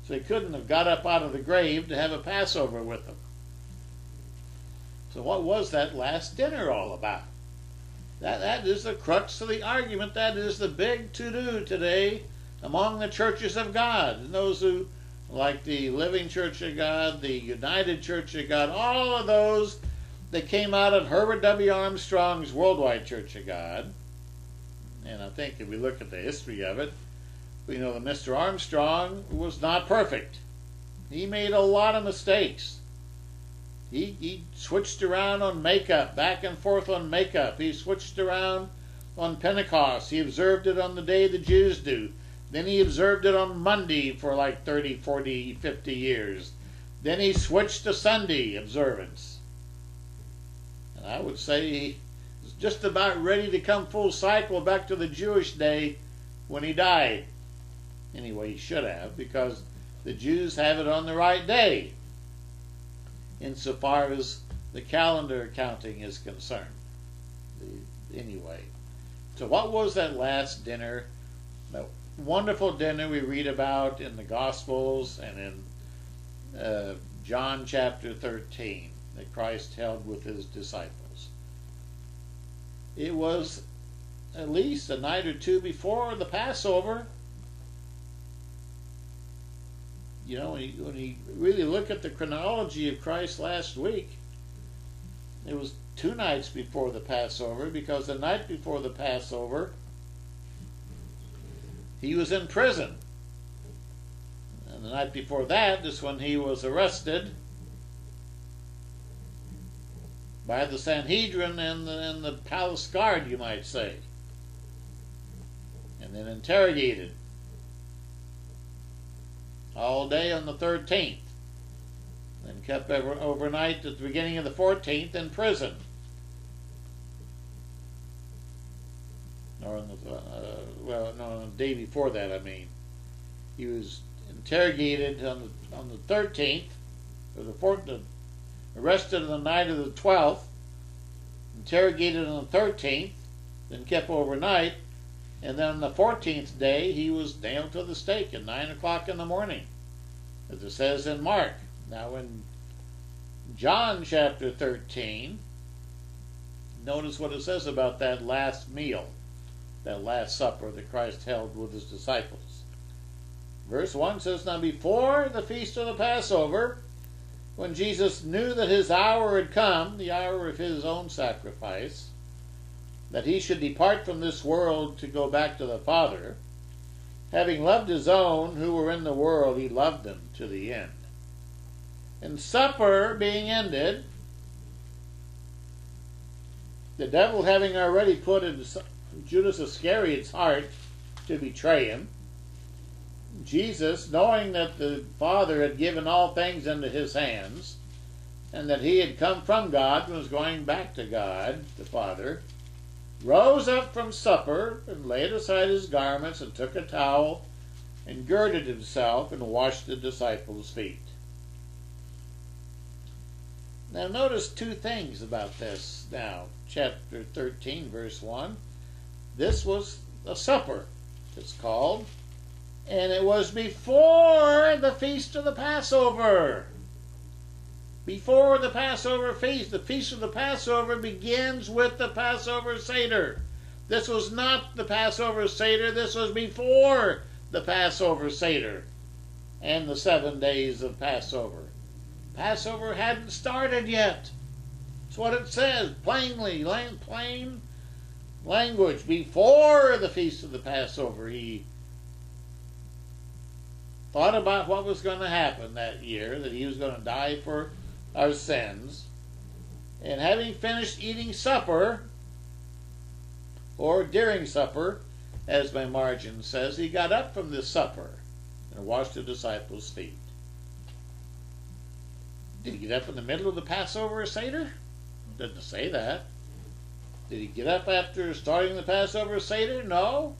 So he couldn't have got up out of the grave to have a Passover with them. So what was that last dinner all about? That is the crux of the argument. That is the big to-do today among the churches of God. And those who, like the Living Church of God, the United Church of God, all of those that came out of Herbert W. Armstrong's Worldwide Church of God. And I think if we look at the history of it, we know that Mr. Armstrong was not perfect. He made a lot of mistakes. He switched around on makeup, back and forth on makeup. He switched around on Pentecost. He observed it on the day the Jews do. Then he observed it on Monday for like 30, 40, 50 years. Then he switched to Sunday observance. And I would say he was just about ready to come full cycle back to the Jewish day when he died. Anyway, he should have, because the Jews have it on the right day insofar as the calendar counting is concerned. Anyway, so what was that last dinner? That wonderful dinner we read about in the Gospels and in John chapter 13 that Christ held with his disciples. It was at least a night or two before the Passover. You know, when you really look at the chronology of Christ last week, it was 2 nights before the Passover, because the night before the Passover, he was in prison. And the night before that is when he was arrested by the Sanhedrin and the palace guard, you might say, and then interrogated all day on the 13th, and kept overnight at the beginning of the 14th in prison. Or on the day before that, I mean. He was interrogated on the 13th, or the 14th, arrested on the night of the 12th, interrogated on the 13th, then kept overnight, and then on the 14th day, he was nailed to the stake at 9 o'clock in the morning, as it says in Mark. Now in John chapter 13, notice what it says about that last meal, that last supper that Christ held with his disciples. Verse 1 says, "Now before the feast of the Passover, when Jesus knew that his hour had come," the hour of his own sacrifice, "that he should depart from this world to go back to the Father, having loved his own who were in the world, he loved them to the end. And supper being ended, the devil having already put in Judas Iscariot's heart to betray him, Jesus, knowing that the Father had given all things into his hands, and that he had come from God and was going back to God, the Father, rose up from supper, and laid aside his garments, and took a towel, and girded himself, and washed the disciples' feet." Now notice 2 things about this now. Chapter 13, verse 1. This was a supper, it's called, and it was before the feast of the Passover. Before the Passover feast. The feast of the Passover begins with the Passover Seder. This was not the Passover Seder. This was before the Passover Seder and the 7 days of Passover. Passover hadn't started yet. That's what it says, plainly, plain language. Before the feast of the Passover, he thought about what was going to happen that year, that he was going to die for our sins. And having finished eating supper, or during supper, as my margin says, he got up from this supper and washed the disciples' feet. Did he get up in the middle of the Passover Seder? It doesn't say that. Did he get up after starting the Passover Seder? No.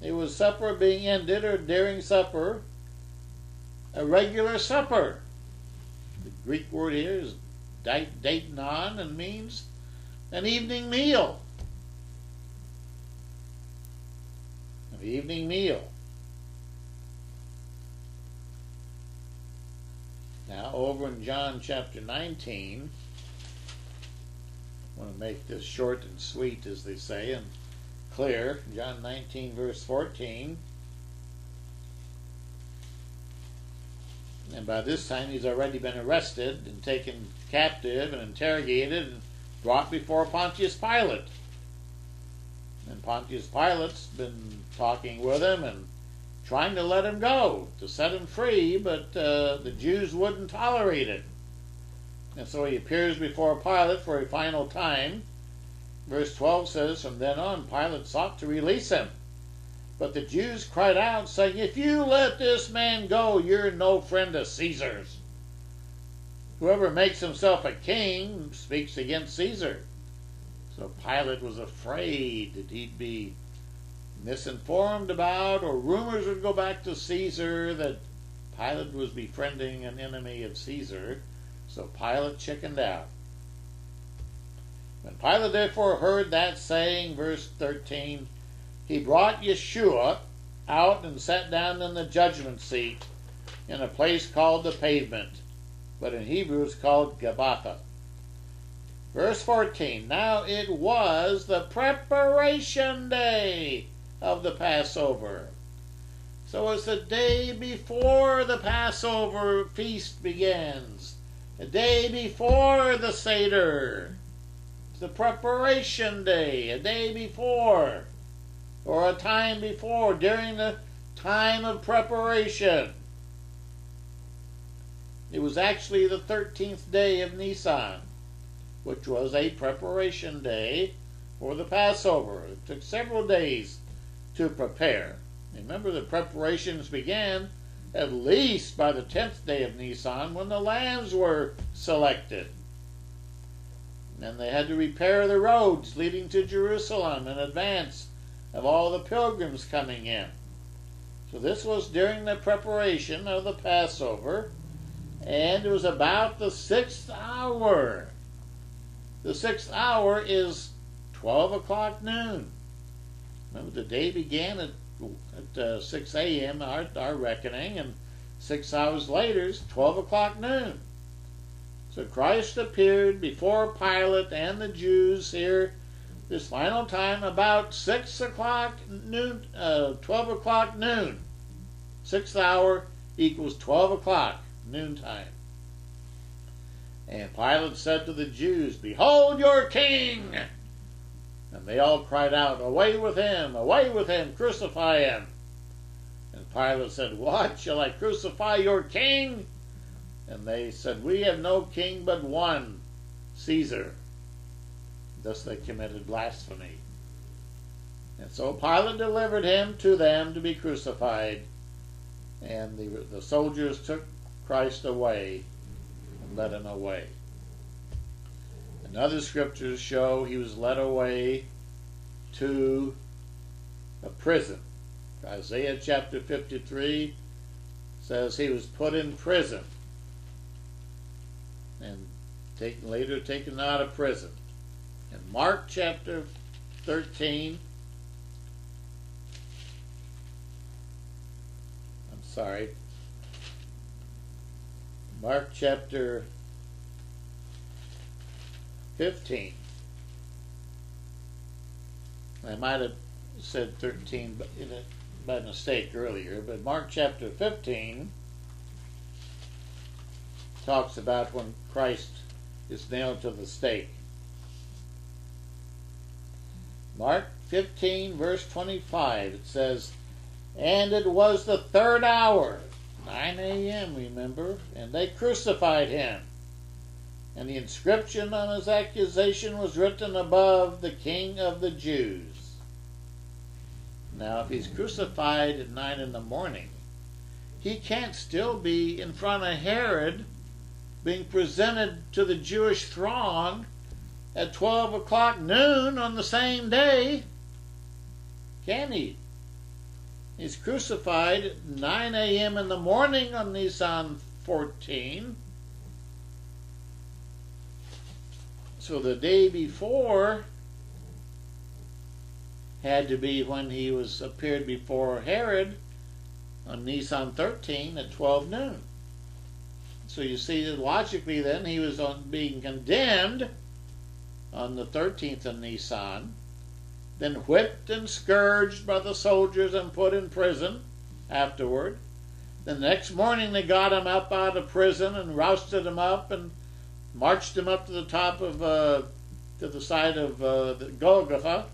It was supper being ended, or during supper, a regular supper. The Greek word here is daitnon and means an evening meal. An evening meal. Now, over in John chapter 19, I want to make this short and sweet, as they say, and clear. John 19, verse 14. And by this time, he's already been arrested and taken captive and interrogated and brought before Pontius Pilate. And Pontius Pilate's been talking with him and trying to let him go, to set him free, but the Jews wouldn't tolerate it. And so he appears before Pilate for a final time. Verse 12 says, from then on Pilate sought to release him. But the Jews cried out, saying, if you let this man go, you're no friend of Caesar's. Whoever makes himself a king speaks against Caesar. So Pilate was afraid that he'd be misinformed about, or rumors would go back to Caesar that Pilate was befriending an enemy of Caesar. So Pilate chickened out. When Pilate therefore heard that saying, verse 13, he brought Yeshua out and sat down in the judgment seat in a place called the Pavement, but in Hebrew it's called Gabbatha. Verse 14, now it was the preparation day of the Passover. So it's the day before the Passover feast begins. The day before the Seder. It's the preparation day, a day before, or a time before, during the time of preparation. It was actually the 13th day of Nisan, which was a preparation day for the Passover. It took several days to prepare. Remember, the preparations began at least by the 10th day of Nisan, when the lambs were selected. And they had to repair the roads leading to Jerusalem in advance of all the pilgrims coming in. So this was during the preparation of the Passover, and it was about the 6th hour. The 6th hour is 12 o'clock noon. Remember, the day began at 6 a.m., our reckoning, and 6 hours later is 12 o'clock noon. So Christ appeared before Pilate and the Jews here this final time about 6 o'clock noon, 12 o'clock noon. 6th hour equals 12 o'clock noontime. And Pilate said to the Jews, behold your king! And they all cried out, away with him, crucify him. And Pilate said, what, shall I crucify your king? And they said, we have no king but one, Caesar. Thus they committed blasphemy. And so Pilate delivered him to them to be crucified. And the soldiers took Christ away and led him away. And other scriptures show he was led away to a prison. Isaiah chapter 53 says he was put in prison and later taken out of prison. In Mark chapter 13, Mark chapter 15. I might have said 13 by mistake earlier, but Mark chapter 15 talks about when Christ is nailed to the stake. Mark 15, verse 25, it says, and it was the 3rd hour, 9 a.m., remember, and they crucified him. And the inscription on his accusation was written above, the King of the Jews. Now, if he's crucified at 9 in the morning, he can't still be in front of Herod being presented to the Jewish throng at 12 o'clock noon on the same day. Can he? He's crucified at 9 a.m. in the morning on Nisan 14. So the day before had to be when he was appeared before Herod on Nisan 13 at 12 noon. So you see that logically then he was being condemned on the 13th of Nisan, then whipped and scourged by the soldiers and put in prison afterward. The next morning they got him up out of prison and rousted him up and marched him up to the top of to the side of the Golgotha,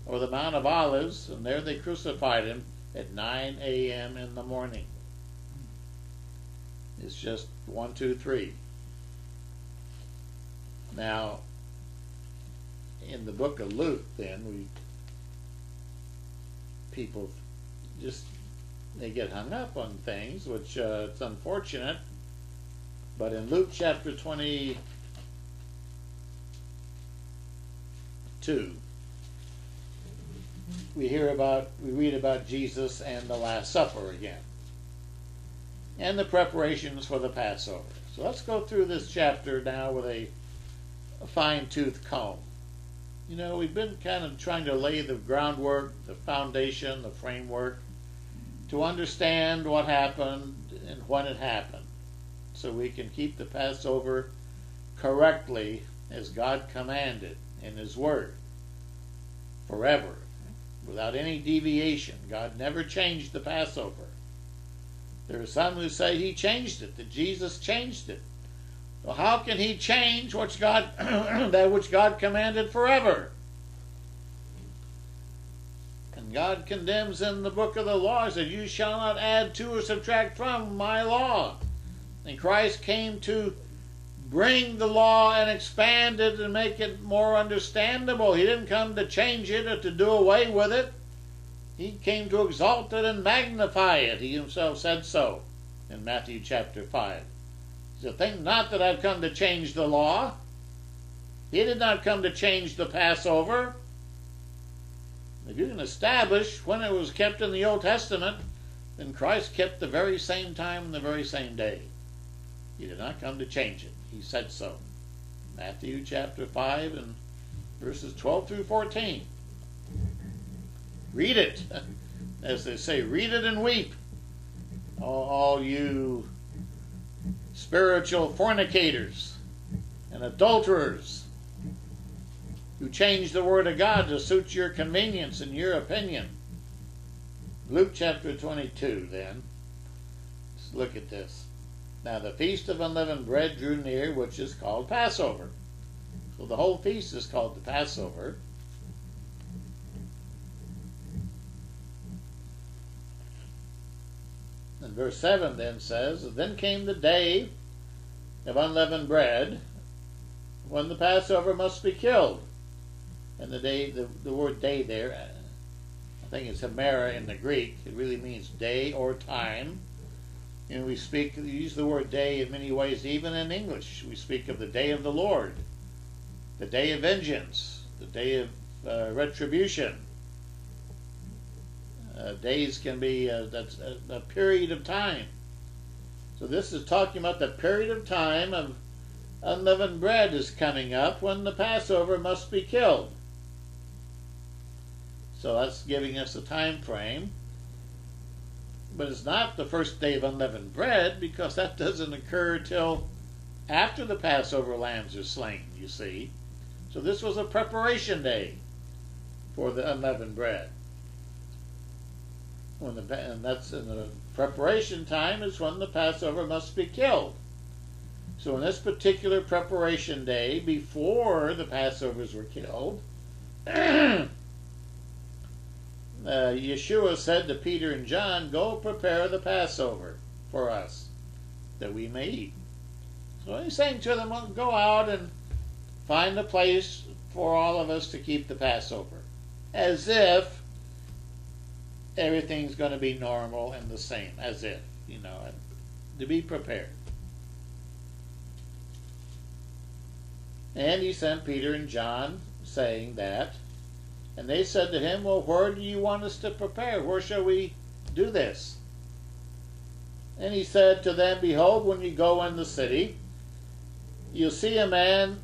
or the Mount of Olives, and there they crucified him at 9 a.m. in the morning. It's just 1, 2, 3. Now, in the book of Luke, then, people just, they get hung up on things, which it's unfortunate. But in Luke chapter 22, we read about Jesus and the Last Supper again, and the preparations for the Passover. So let's go through this chapter now with a fine-tooth comb. You know, we've been kind of trying to lay the groundwork, the foundation, the framework, to understand what happened and when it happened, so we can keep the Passover correctly as God commanded in His Word forever, without any deviation. God never changed the Passover. There are some who say He changed it, that Jesus changed it. Well, how can He change that which God commanded forever? And God condemns in the book of the law, He said, "You shall not add to or subtract from my law." And Christ came to bring the law and expand it and make it more understandable. He didn't come to change it or to do away with it. He came to exalt it and magnify it. He Himself said so in Matthew chapter 5. He said, "Think not that I've come to change the law." He did not come to change the Passover. If you can establish when it was kept in the Old Testament, then Christ kept the very same time and the very same day. He did not come to change it. He said so. Matthew chapter 5 and verses 12 through 14. Read it. As they say, read it and weep. All you spiritual fornicators and adulterers who change the Word of God to suit your convenience and your opinion. Luke chapter 22 then. Let's look at this. Now the feast of unleavened bread drew near, which is called Passover. So the whole feast is called the Passover. And verse 7 then says, "Then came the day of unleavened bread, when the Passover must be killed." And the word day there, I think it's hemera in the Greek. It really means day or time. And we use the word day in many ways, even in English. We speak of the day of the Lord, the day of vengeance, the day of retribution. Days can be that's a period of time. So this is talking about the period of time of unleavened bread is coming up when the Passover must be killed. So that's giving us a time frame. But it's not the first day of unleavened bread, because that doesn't occur till after the Passover lambs are slain, you see. So this was a preparation day for the unleavened bread. And that's in the preparation time is when the Passover must be killed. So in this particular preparation day, before the Passovers were killed, Yeshua said to Peter and John, "Go prepare the Passover for us, that we may eat." So He's saying to them, well, go out and find a place for all of us to keep the Passover. As if everything's going to be normal and the same. As if, to be prepared. And He sent Peter and John, saying that. And they said to Him, "Well, where do you want us to prepare? Where shall we do this. And he said to them, behold, when you go in the city, you'll see a man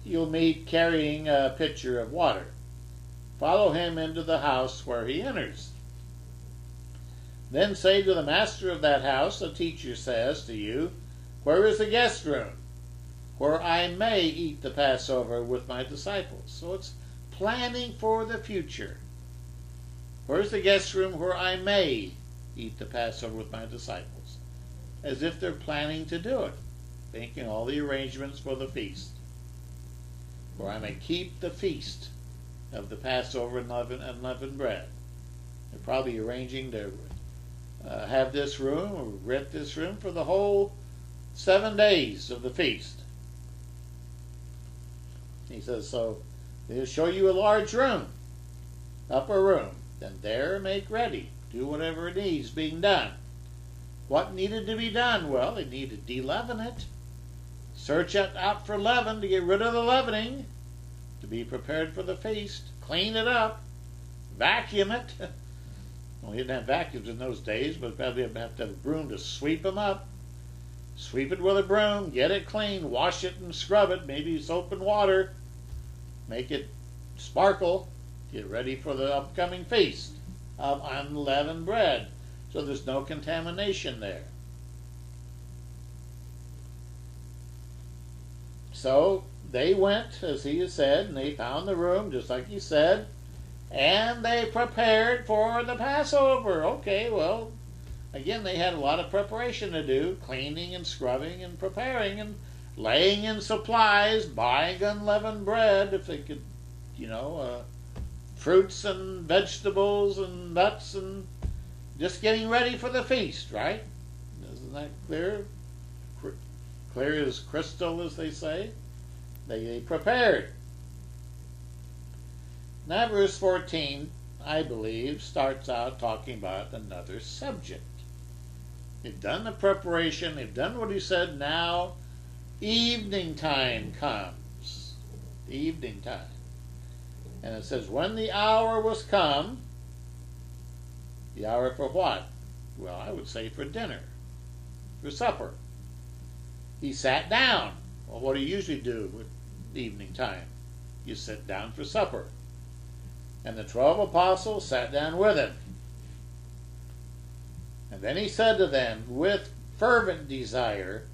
you'll meet carrying a pitcher of water. Follow him into the house where he enters. Then say to the master of that house, the teacher says to you, where is the guest room, where I may eat the Passover with my disciples? So it's planning for the future. Where's the guest room where I may eat the Passover with my disciples? As if they're planning to do it, making all the arrangements for the feast. Where I may keep the feast of the Passover and unleavened bread. They're probably arranging to have this room or rent this room for the whole 7 days of the feast. He says, so they'll show you a large room, upper room. Then there make ready. Do whatever needs being done. What needed to be done? Well, they need to de-leaven it. Search out for leaven to get rid of the leavening, to be prepared for the feast. Clean it up. Vacuum it. Well, you didn't have vacuums in those days, but probably have to have a broom to sweep them up. Sweep it with a broom, get it clean, wash it and scrub it, maybe soap and water. Make it sparkle. Get ready for the upcoming feast of unleavened bread. So there's no contamination there. So they went, as he has said, and they found the room, just like he said, and they prepared for the Passover. Okay, well, again, they had a lot of preparation to do, cleaning and scrubbing and preparing and laying in supplies, buying unleavened bread, if they could, fruits and vegetables and nuts, and just getting ready for the feast, right? Isn't that clear? Clear as crystal, as they say. They prepared. Now verse 14, I believe, starts out talking about another subject. They've done the preparation. They've done what he said. Now evening time comes. Evening time. And it says, when the hour was come, the hour for what? Well, I would say for dinner, for supper. He sat down. Well, what do you usually do with evening time? You sit down for supper. And the 12 apostles sat down with him. And then he said to them, with fervent desire,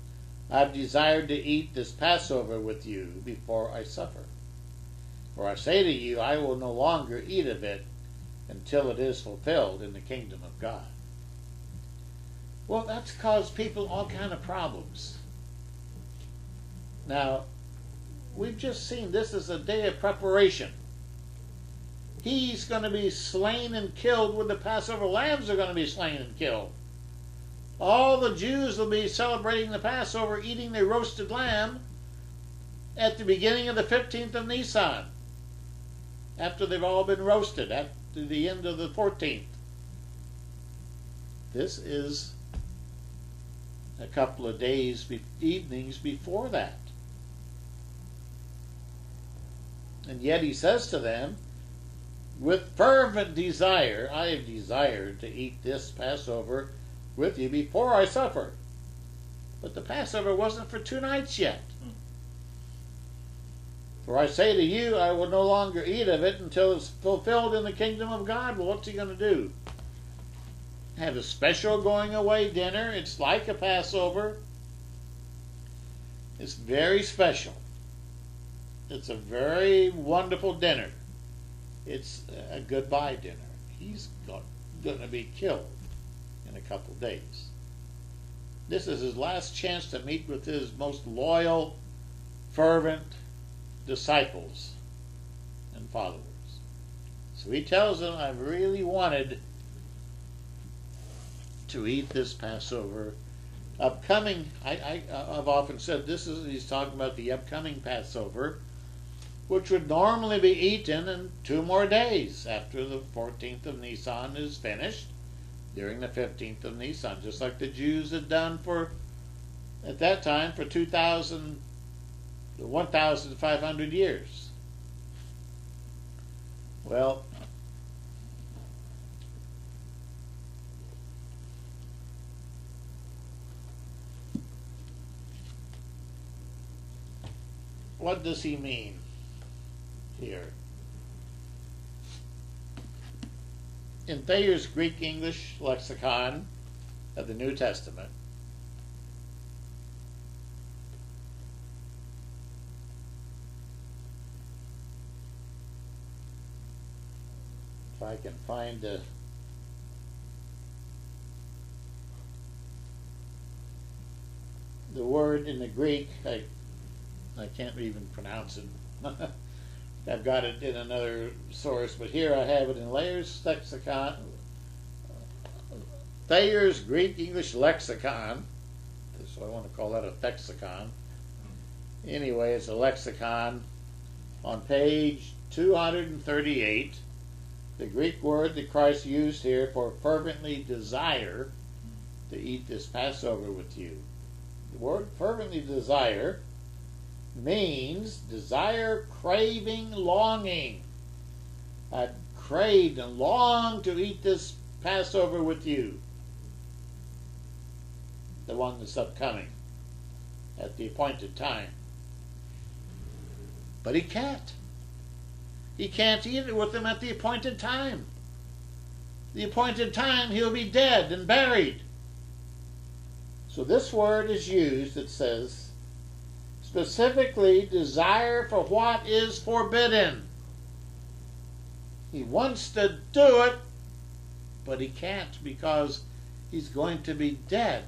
I've desired to eat this Passover with you before I suffer. For I say to you, I will no longer eat of it until it is fulfilled in the kingdom of God. Well, that's caused people all kind of problems. Now, we've just seen this is a day of preparation. He's going to be slain and killed when the Passover lambs are going to be slain and killed. All the Jews will be celebrating the Passover, eating their roasted lamb at the beginning of the 15th of Nisan, after they've all been roasted, at the end of the 14th. This is a couple of days, evenings before that. And yet he says to them, with fervent desire, I have desired to eat this Passover with you before I suffer. But the Passover wasn't for 2 nights yet. For I say to you, I will no longer eat of it until it's fulfilled in the kingdom of God. Well, what's he going to do? Have a special going away dinner? It's like a Passover. It's very special. It's a very wonderful dinner. It's a goodbye dinner. He's going to be killed in a couple days. This is his last chance to meet with his most loyal, fervent disciples and followers. So he tells them, I've really wanted to eat this Passover. Upcoming, I've often said he's talking about the upcoming Passover, which would normally be eaten in 2 more days after the 14th of Nisan is finished, during the 15th of Nisan, just like the Jews had done at that time for 1,500 years. Well, what does he mean here? In Thayer's Greek-English lexicon of the New Testament, if I can find the word in the Greek, I can't even pronounce it. I've got it in another source, but here I have it in Thayer's lexicon, Thayer's Greek-English lexicon. So I want to call that a lexicon. Anyway, it's a lexicon. On page 238, the Greek word that Christ used here for fervently desire to eat this Passover with you. The word fervently desire means desire, craving, longing. I craved and longed to eat this Passover with you. The one that's upcoming at the appointed time. But he can't. He can't eat it with them at the appointed time. The appointed time he'll be dead and buried. So this word is used that says, specifically desire for what is forbidden. He wants to do it, but he can't because he's going to be dead.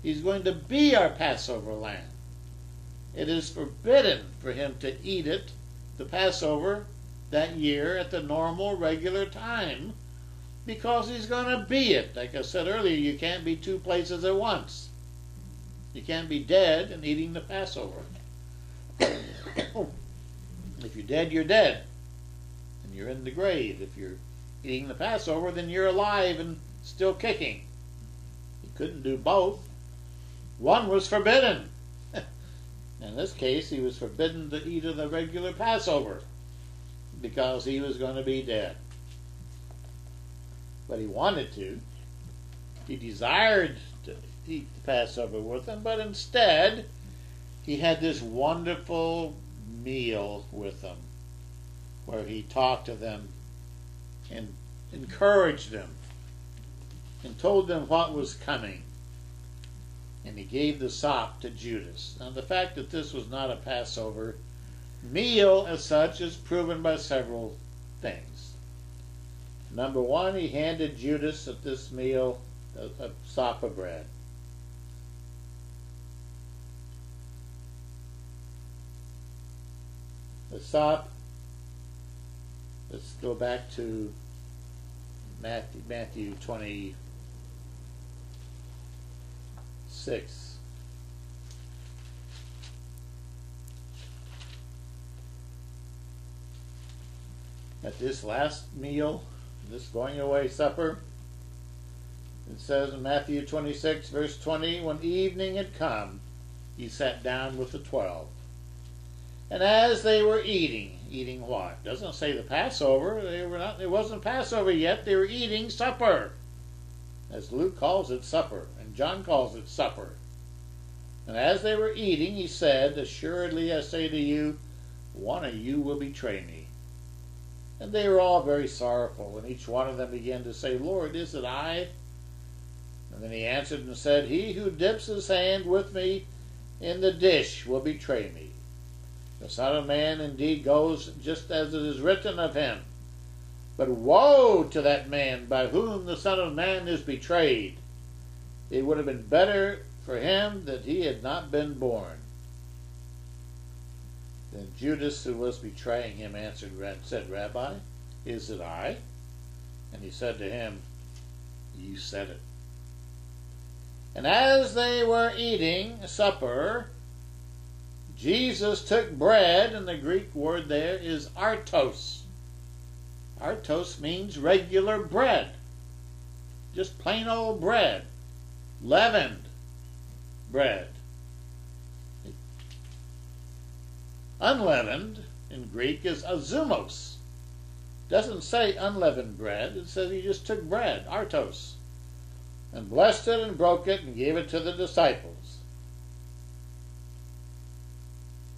He's going to be our Passover lamb. It is forbidden for him to eat it, the Passover, that year at the normal, regular time, because he's going to be it. Like I said earlier, you can't be two places at once. You can't be dead and eating the Passover. If you're dead, you're dead. And you're in the grave. If you're eating the Passover, then you're alive and still kicking. You couldn't do both. One was forbidden. In this case, he was forbidden to eat of the regular Passover because he was going to be dead. But he wanted to. He desired to eat the Passover with them, but instead he had this wonderful meal with them where he talked to them and encouraged them and told them what was coming. And he gave the sop to Judas. Now the fact that this was not a Passover meal as such is proven by several things. Number one, he handed Judas at this meal a sop of bread. The sop, let's go back to Matthew 26. At this last meal, this going away supper, it says in Matthew 26 verse 20, when evening had come, he sat down with the 12. And as they were eating what? It doesn't say the Passover. It wasn't Passover yet. They were eating supper. As Luke calls it supper, and John calls it supper. And as they were eating, he said, assuredly I say to you, one of you will betray me. And they were all very sorrowful, and each one of them began to say, Lord, is it I? And then he answered and said, he who dips his hand with me in the dish will betray me. The Son of Man indeed goes just as it is written of him. But woe to that man by whom the Son of Man is betrayed. It would have been better for him that he had not been born. Then Judas, who was betraying him, answered, said, Rabbi, is it I? And he said to him, you said it. And as they were eating supper, Jesus took bread, and the Greek word there is artos. Artos means regular bread. Just plain old bread. Leavened bread. Unleavened in Greek is azumos. Doesn't say unleavened bread. It says he just took bread, artos, and blessed it and broke it and gave it to the disciples.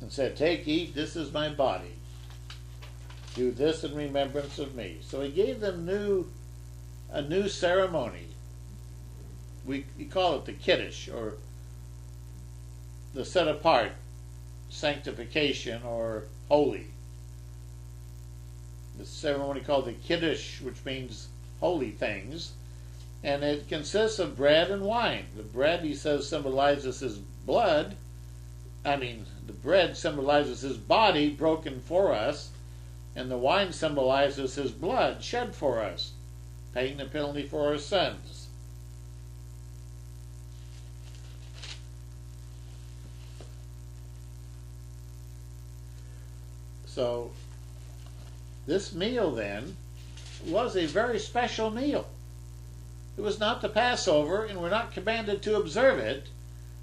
and said, "Take, eat, this is my body. Do this in remembrance of me." So he gave them a new ceremony. We call it the Kiddush, or the set apart, sanctification, or holy. The ceremony called the Kiddush, which means holy things, and it consists of bread and wine. The bread, he says, symbolizes his blood. The bread symbolizes his body broken for us, and the wine symbolizes his blood shed for us, paying the penalty for our sins. So, this meal then was a very special meal. It was not the Passover, and we're not commanded to observe it,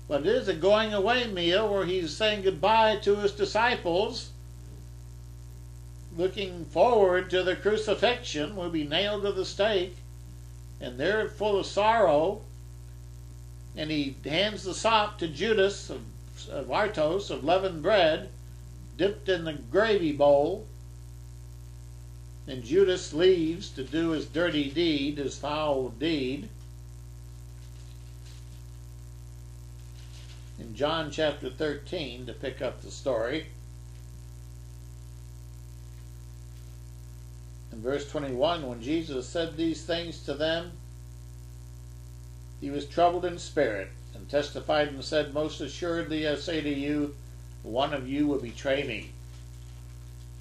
but it is a going away meal where he's saying goodbye to his disciples, looking forward to the crucifixion, will be nailed to the stake, and they're full of sorrow, and he hands the sop to Judas of artos, of leavened bread, dipped in the gravy bowl, and Judas leaves to do his dirty deed, his foul deed. In John chapter 13, to pick up the story, in verse 21, when Jesus said these things to them, he was troubled in spirit, and testified and said, "Most assuredly I say to you, one of you will betray me."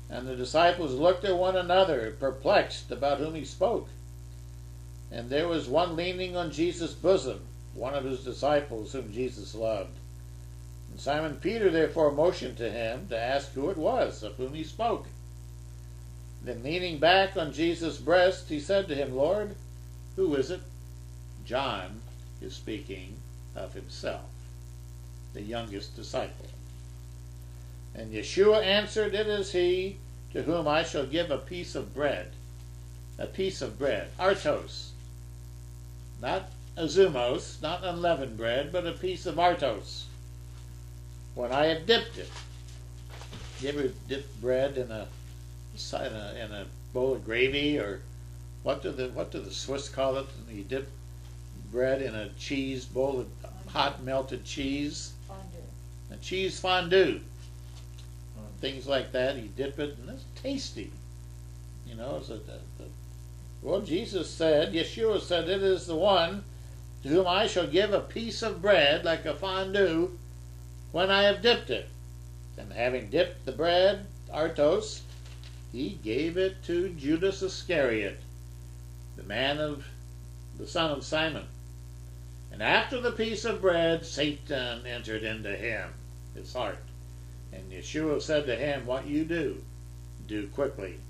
And the disciples looked at one another, perplexed about whom he spoke. And there was one leaning on Jesus' bosom, one of his disciples whom Jesus loved. And Simon Peter therefore motioned to him to ask who it was of whom he spoke. Then leaning back on Jesus' breast, he said to him, "Lord, who is it?" John is speaking of himself, the youngest disciple. And Yeshua answered, "It is he to whom I shall give a piece of bread." A piece of bread, artos. Not azumos, not unleavened bread, but a piece of artos. When I have dipped it. You ever dip bread in a bowl of gravy, or what do the Swiss call it? You dip bread in a cheese bowl of hot melted cheese. Fondue. A cheese fondue. Things like that. You dip it, and it's tasty. Well, Jesus said, Yeshua said, "It is the one to whom I shall give a piece of bread like a fondue when I have dipped it." And having dipped the bread, artos, he gave it to Judas Iscariot, the son of Simon. And after the piece of bread, Satan entered into him, his heart. And Yeshua said to him, "What you do, do quickly."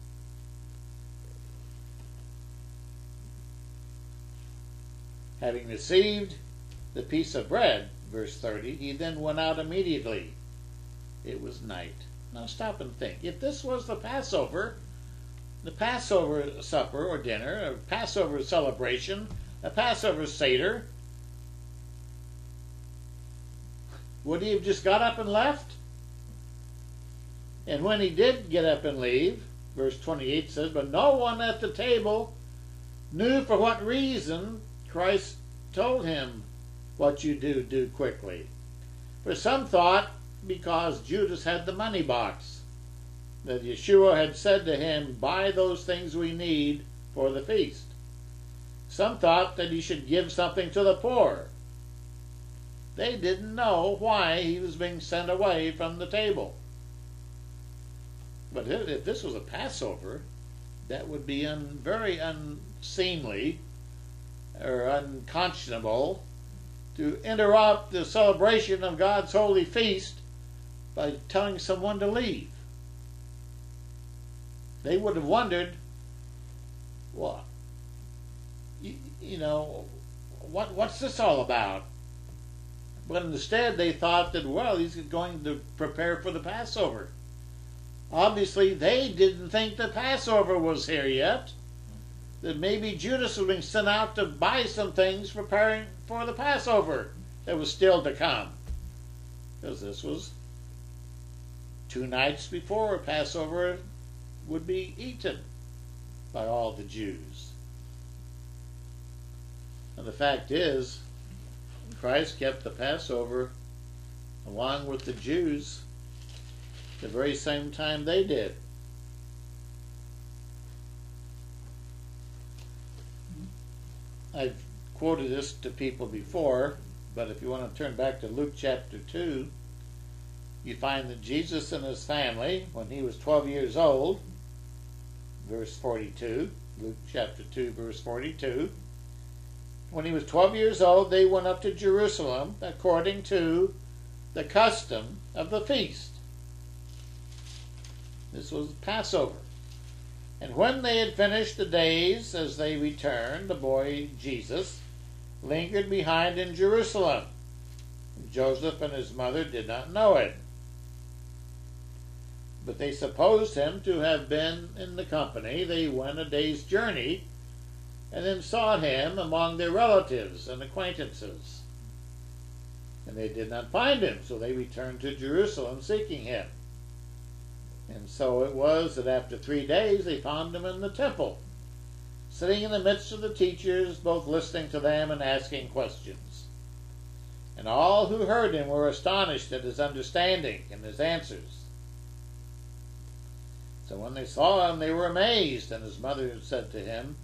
Having received the piece of bread, verse 30, he then went out immediately. It was night. Now stop and think. If this was the Passover supper or dinner, a Passover celebration, a Passover Seder, would he have just got up and left? And when he did get up and leave, verse 28 says, "But no one at the table knew for what reason Christ told him, 'What you do, do quickly.' For some thought because Judas had the money box, that Yeshua had said to him, 'Buy those things we need for the feast.' Some thought that he should give something to the poor. They didn't know why he was being sent away from the table. But if this was a Passover, that would be very unseemly or unconscionable to interrupt the celebration of God's holy feast by telling someone to leave. They would have wondered, well, what's this all about? But instead they thought that, well, he's going to prepare for the Passover. Obviously, they didn't think the Passover was here yet. That maybe Judas was being sent out to buy some things preparing for the Passover that was still to come. Because this was 2 nights before Passover would be eaten by all the Jews. And the fact is, Christ kept the Passover along with the Jews the very same time they did. I've quoted this to people before, but if you want to turn back to Luke chapter 2, you find that Jesus and his family, when he was 12 years old, verse 42, Luke chapter 2, verse 42, when he was 12 years old, they went up to Jerusalem according to the custom of the feast. This was Passover. And when they had finished the days, as they returned, the boy Jesus lingered behind in Jerusalem. Joseph and his mother did not know it, but they supposed him to have been in the company. They went a day's journey and then sought him among their relatives and acquaintances. And they did not find him, so they returned to Jerusalem seeking him. And so it was that after 3 days they found him in the temple, sitting in the midst of the teachers, both listening to them and asking questions. And all who heard him were astonished at his understanding and his answers. So when they saw him, they were amazed, and his mother said to him,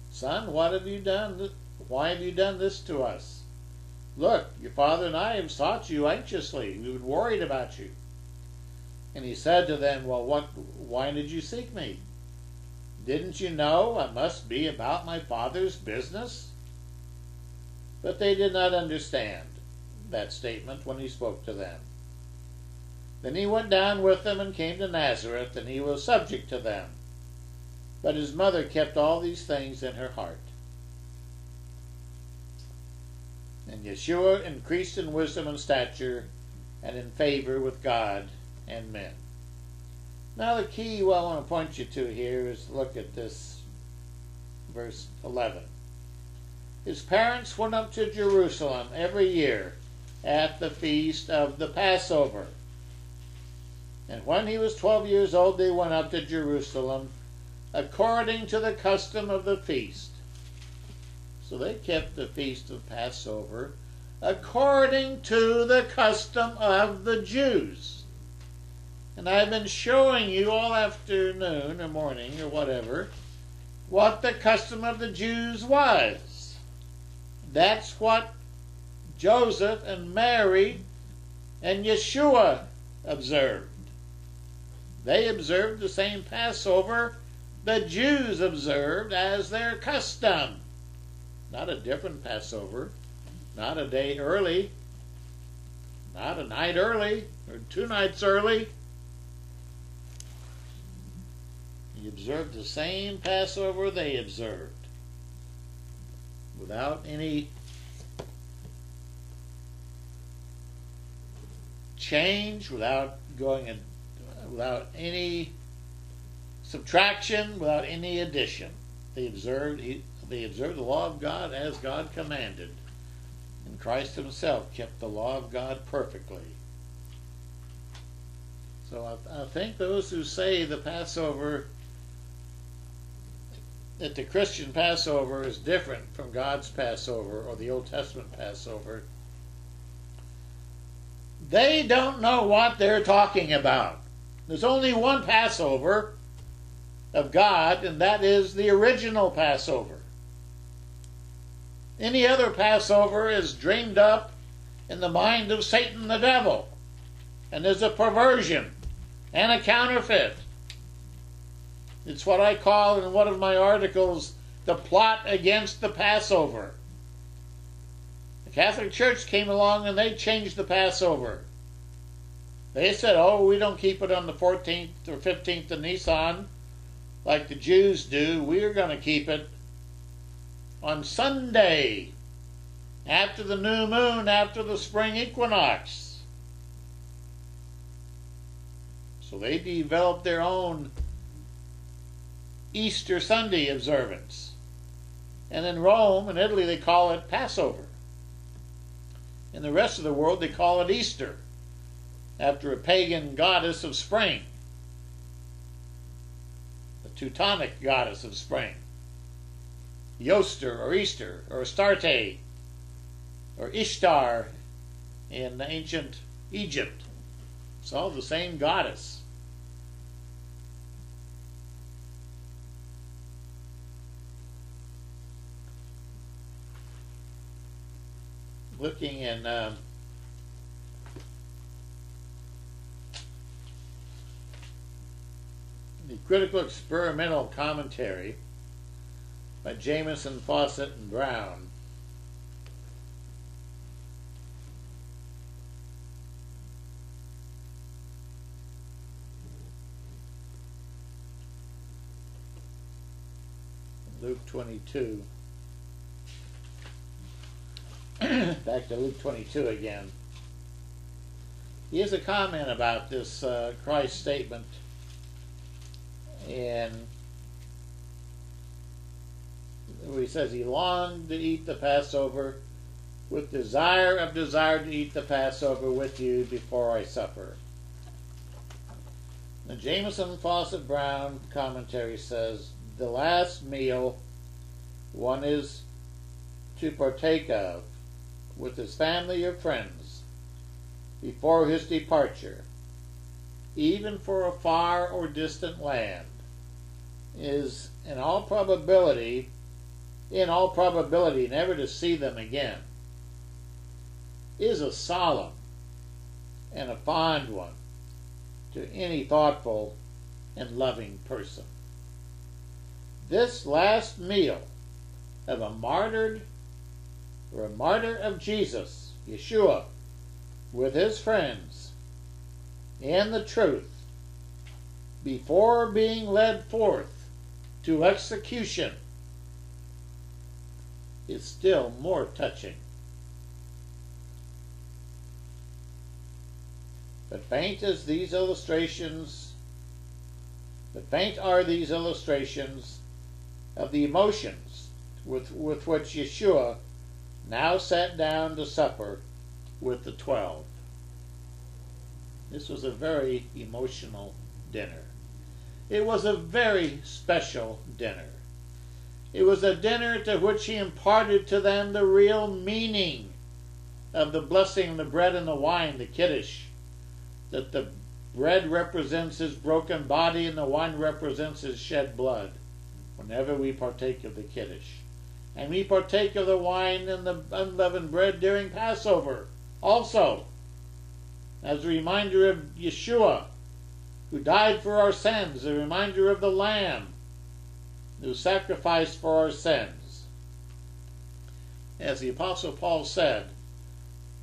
"Son, what have you done? Why have you done this to us? Look, your father and I have sought you anxiously. We've been worried about you." And he said to them, "Well, why did you seek me? Didn't you know I must be about my Father's business?" But they did not understand that statement when he spoke to them. Then he went down with them and came to Nazareth, and he was subject to them. But his mother kept all these things in her heart. And Yeshua increased in wisdom and stature and in favor with God and men. Now the key I want to point you to here is look at this verse 11. His parents went up to Jerusalem every year at the feast of the Passover. And when he was 12 years old, they went up to Jerusalem according to the custom of the feast. So they kept the feast of Passover according to the custom of the Jews. And I've been showing you all afternoon or morning or whatever what the custom of the Jews was. That's what Joseph and Mary and Yeshua observed. They observed the same Passover the Jews observed as their custom. Not a different Passover, not a day early, not a night early or 2 nights early. He observed the same Passover they observed, without any change, without any subtraction, without any addition. They observed the law of God as God commanded, and Christ himself kept the law of God perfectly. So I think those who say the Passover, that the Christian Passover is different from God's Passover or the Old Testament Passover, they don't know what they're talking about. There's only one Passover of God, and that is the original Passover. Any other Passover is dreamed up in the mind of Satan the devil, and is a perversion and a counterfeit. It's what I call in one of my articles the plot against the Passover. The Catholic Church came along and they changed the Passover. They said, "Oh, we don't keep it on the 14th or 15th of Nisan like the Jews do. We're going to keep it on Sunday, after the new moon, after the spring equinox." So they developed their own Easter Sunday observance. And in Rome and Italy they call it Passover. In the rest of the world they call it Easter. after a pagan goddess of spring, the Teutonic goddess of spring, Yoster or Easter or Astarte or Ishtar in ancient Egypt. It's all the same goddess. Looking in the Critical Experimental Commentary by Jamieson, Fawcett, and Brown, Luke 22. Back to Luke 22 again. He has a comment about this Christ statement, and where he says he longed to eat the Passover with desire to eat the Passover with you before I suffer. The Jamieson, Fawcett, Brown commentary says the last meal one is to partake of with his family or friends before his departure, even for a far or distant land, is in all probability never to see them again, is a solemn and a fond one to any thoughtful and loving person. This last meal of a martyr of Jesus, Yeshua, with his friends in the truth, before being led forth to execution, is still more touching. But faint are these illustrations of the emotions with which Yeshua now sat down to supper with the 12. This was a very emotional dinner. It was a very special dinner. It was a dinner to which he imparted to them the real meaning of the blessing of the bread and the wine, the Kiddush, that the bread represents his broken body and the wine represents his shed blood whenever we partake of the Kiddush. And we partake of the wine and the unleavened bread during Passover also, as a reminder of Yeshua, who died for our sins, a reminder of the Lamb who sacrificed for our sins. As the Apostle Paul said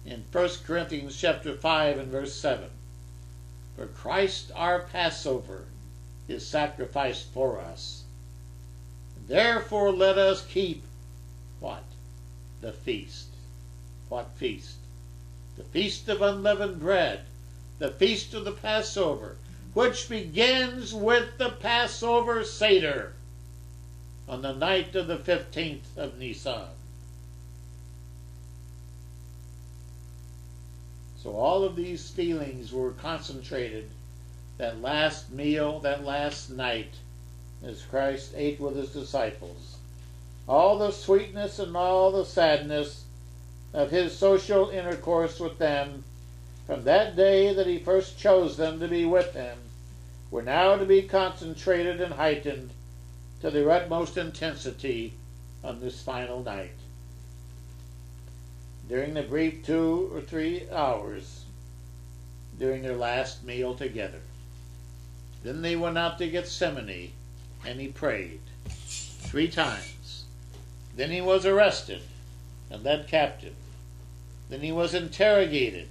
in 1 Corinthians chapter 5 and verse 7, for Christ our Passover is sacrificed for us. Therefore let us keep what? The feast. What feast? The feast of unleavened bread, the feast of the Passover, which begins with the Passover Seder on the night of the 15th of Nisan. So all of these feelings were concentrated that last meal, that last night, as Christ ate with his disciples. All the sweetness and all the sadness of his social intercourse with them from that day that he first chose them to be with him were now to be concentrated and heightened to their utmost intensity on this final night. During the brief 2 or 3 hours during their last meal together. Then they went out to Gethsemane, and he prayed 3 times. Then he was arrested and led captive. Then he was interrogated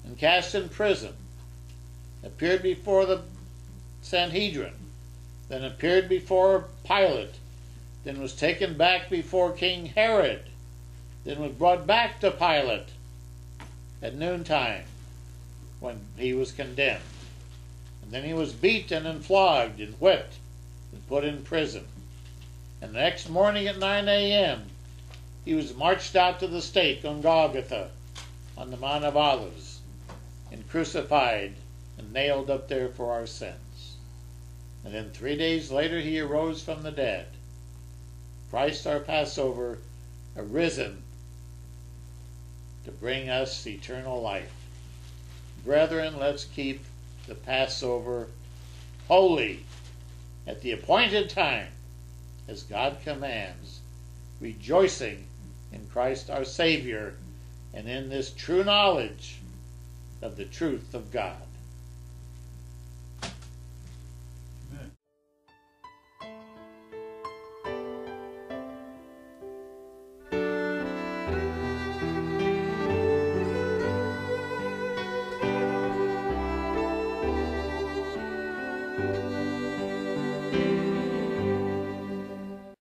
and cast in prison, appeared before the Sanhedrin, then appeared before Pilate, then was taken back before King Herod, then was brought back to Pilate at noontime when he was condemned. And then he was beaten and flogged and whipped and put in prison. And the next morning at 9 a.m., he was marched out to the stake on Golgotha, on the Mount of Olives. and crucified and nailed up there for our sins. And then 3 days later he arose from the dead. Christ our Passover, arisen to bring us eternal life. Brethren, let's keep the Passover holy at the appointed time, as God commands, rejoicing in Christ our Savior and in this true knowledge of the truth of God. Amen.